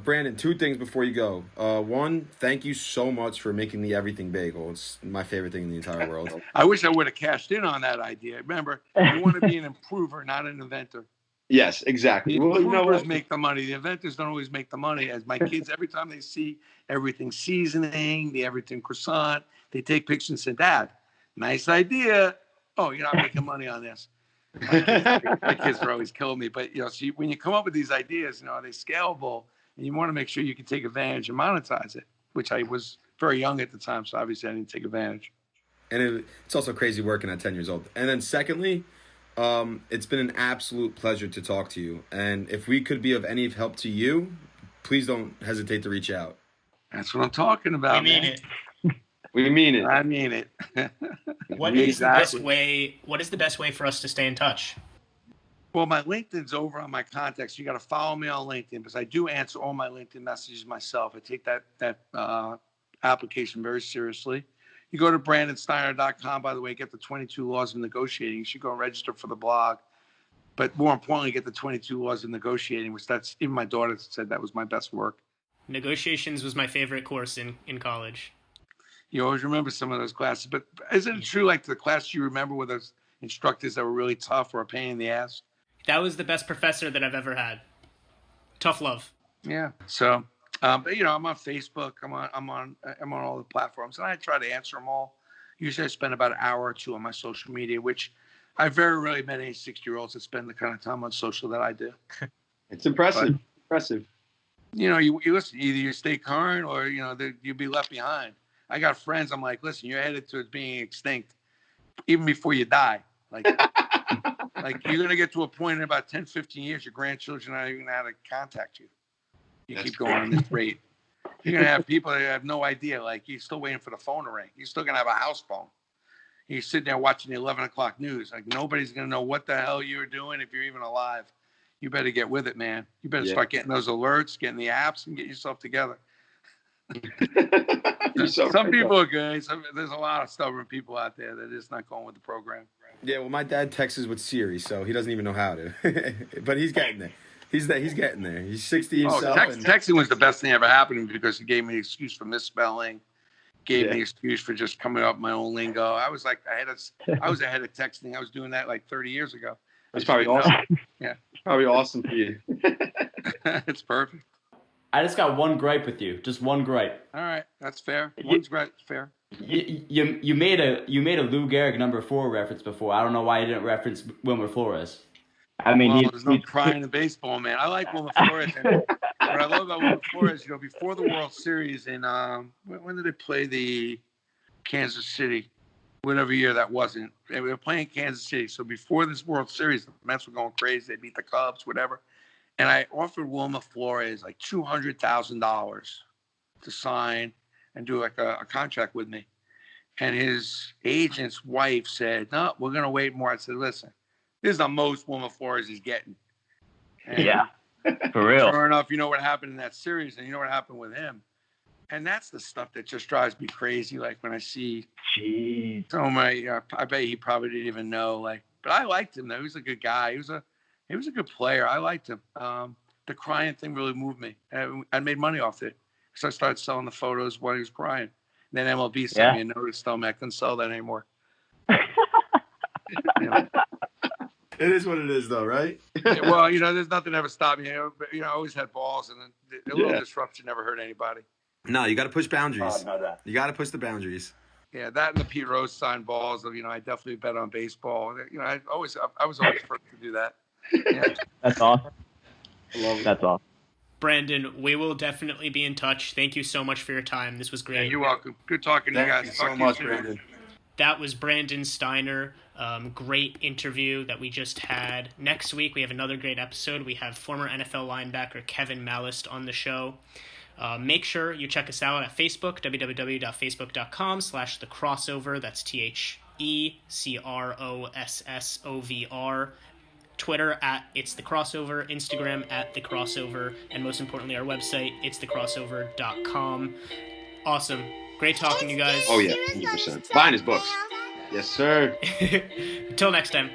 Brandon, 2 things before you go. One, thank you so much for making the everything bagel. It's my favorite thing in the entire world. I wish I would have cashed in on that idea. Remember, you want to be an improver, not an inventor. Yes, exactly. The Well, improvers make the money. The inventors don't always make the money. As my kids, every time they see everything seasoning, the everything croissant, they take pictures and say, "Dad, nice idea." Oh, you're not making money on this. My kids are always killing me. But, when you come up with these ideas, are they scalable? And you want to make sure you can take advantage and monetize it, which I was very young at the time. So obviously I didn't take advantage. And it's also crazy working at 10 years old. And then secondly, it's been an absolute pleasure to talk to you. And if we could be of any help to you, please don't hesitate to reach out. That's what I'm talking about. We mean it. We mean it. I mean it. What is the best way for us to stay in touch? Well, my LinkedIn's over on my contacts. You got to follow me on LinkedIn because I do answer all my LinkedIn messages myself. I take that application very seriously. You go to brandonsteiner.com, by the way, get the 22 laws of negotiating. You should go and register for the blog. But more importantly, get the 22 laws of negotiating, which even my daughter said that was my best work. Negotiations was my favorite course in college. You always remember some of those classes. But isn't it true, like the class you remember with those instructors that were really tough or a pain in the ass? That was the best professor that I've ever had. Tough love. Yeah. So, I'm on Facebook. I'm on all the platforms, and I try to answer them all. Usually, I spend about an hour or 2 on my social media, which I very rarely met any 60-year-olds that spend the kind of time on social that I do. It's impressive. You listen. Either you stay current, or you'll be left behind. I got friends. I'm like, listen, you're headed towards being extinct, even before you die. Like you're going to get to a point in about 10, 15 years, your grandchildren are not even going to have to contact you. You keep going on this rate. You're going to have people that have no idea. Like, you're still waiting for the phone to ring. You're still going to have a house phone. You're sitting there watching the 11 o'clock news. Like, nobody's going to know what the hell you're doing if you're even alive. You better get with it, man. You better start getting those alerts, getting the apps, and get yourself together. Some people are good. There's a lot of stubborn people out there that is not going with the program. Yeah, well, my dad texts with Siri, so he doesn't even know how to. But he's getting there. He's getting there. He's 60 himself. Texting was the best thing ever happened to me because he gave me an excuse for misspelling, gave me an excuse for just coming up with my own lingo. I was like ahead of texting. I was doing that like 30 years ago. That's probably awesome. Yeah, probably awesome for you. It's perfect. I just got one gripe with you. Just one gripe. All right, that's fair. One's great, fair. You made a Lou Gehrig number 4 reference before. I don't know why you didn't reference Wilmer Flores. I mean, there's no crying in baseball, man. I like Wilmer Flores. And what I love about Wilmer Flores, before the World Series in when did they play the Kansas City? Whatever year that wasn't. They were playing Kansas City. So before this World Series, the Mets were going crazy. They beat the Cubs, whatever. And I offered Wilmer Flores like $200,000 to sign and do like a contract with me. And his agent's wife said, "No, we're going to wait more." I said, "Listen, this is the most Wilmer Flores is getting." And yeah, for real. Sure enough, you know what happened in that series, and you know what happened with him. And that's the stuff that just drives me crazy. Like when I see, I bet he probably didn't even know. Like, but I liked him though. He was a good guy. He was a good player. I liked him. The crying thing really moved me. I made money off it because I started selling the photos while he was crying. And then MLB sent me a notice telling me I couldn't sell that anymore. It is what it is, though, right? Yeah, well, there's nothing ever stopped me. I always had balls, and a little disruption never hurt anybody. No, you got to push boundaries. No. You got to push the boundaries. Yeah, that and the Pete Rose signed balls. I definitely bet on baseball. I was always first to do that. Yeah. That's awesome. I love it. That's awesome. Brandon, we will definitely be in touch. Thank you so much for your time. This was great. Yeah, you're welcome. Good talking to you guys. Thank you so much, Brandon. That was Brandon Steiner. Great interview that we just had. Next week, we have another great episode. We have former NFL linebacker Kevin Mallist on the show. Make sure you check us out at Facebook, www.facebook.com/thecrossovr. That's TheCrossovr. Twitter at It's The Crossovr, Instagram at The Crossovr, and most importantly, our website, itsthecrossovr.com. Awesome. Great talking to you guys. Oh, yeah, 100%. Buying his books. Yes, sir. Until next time.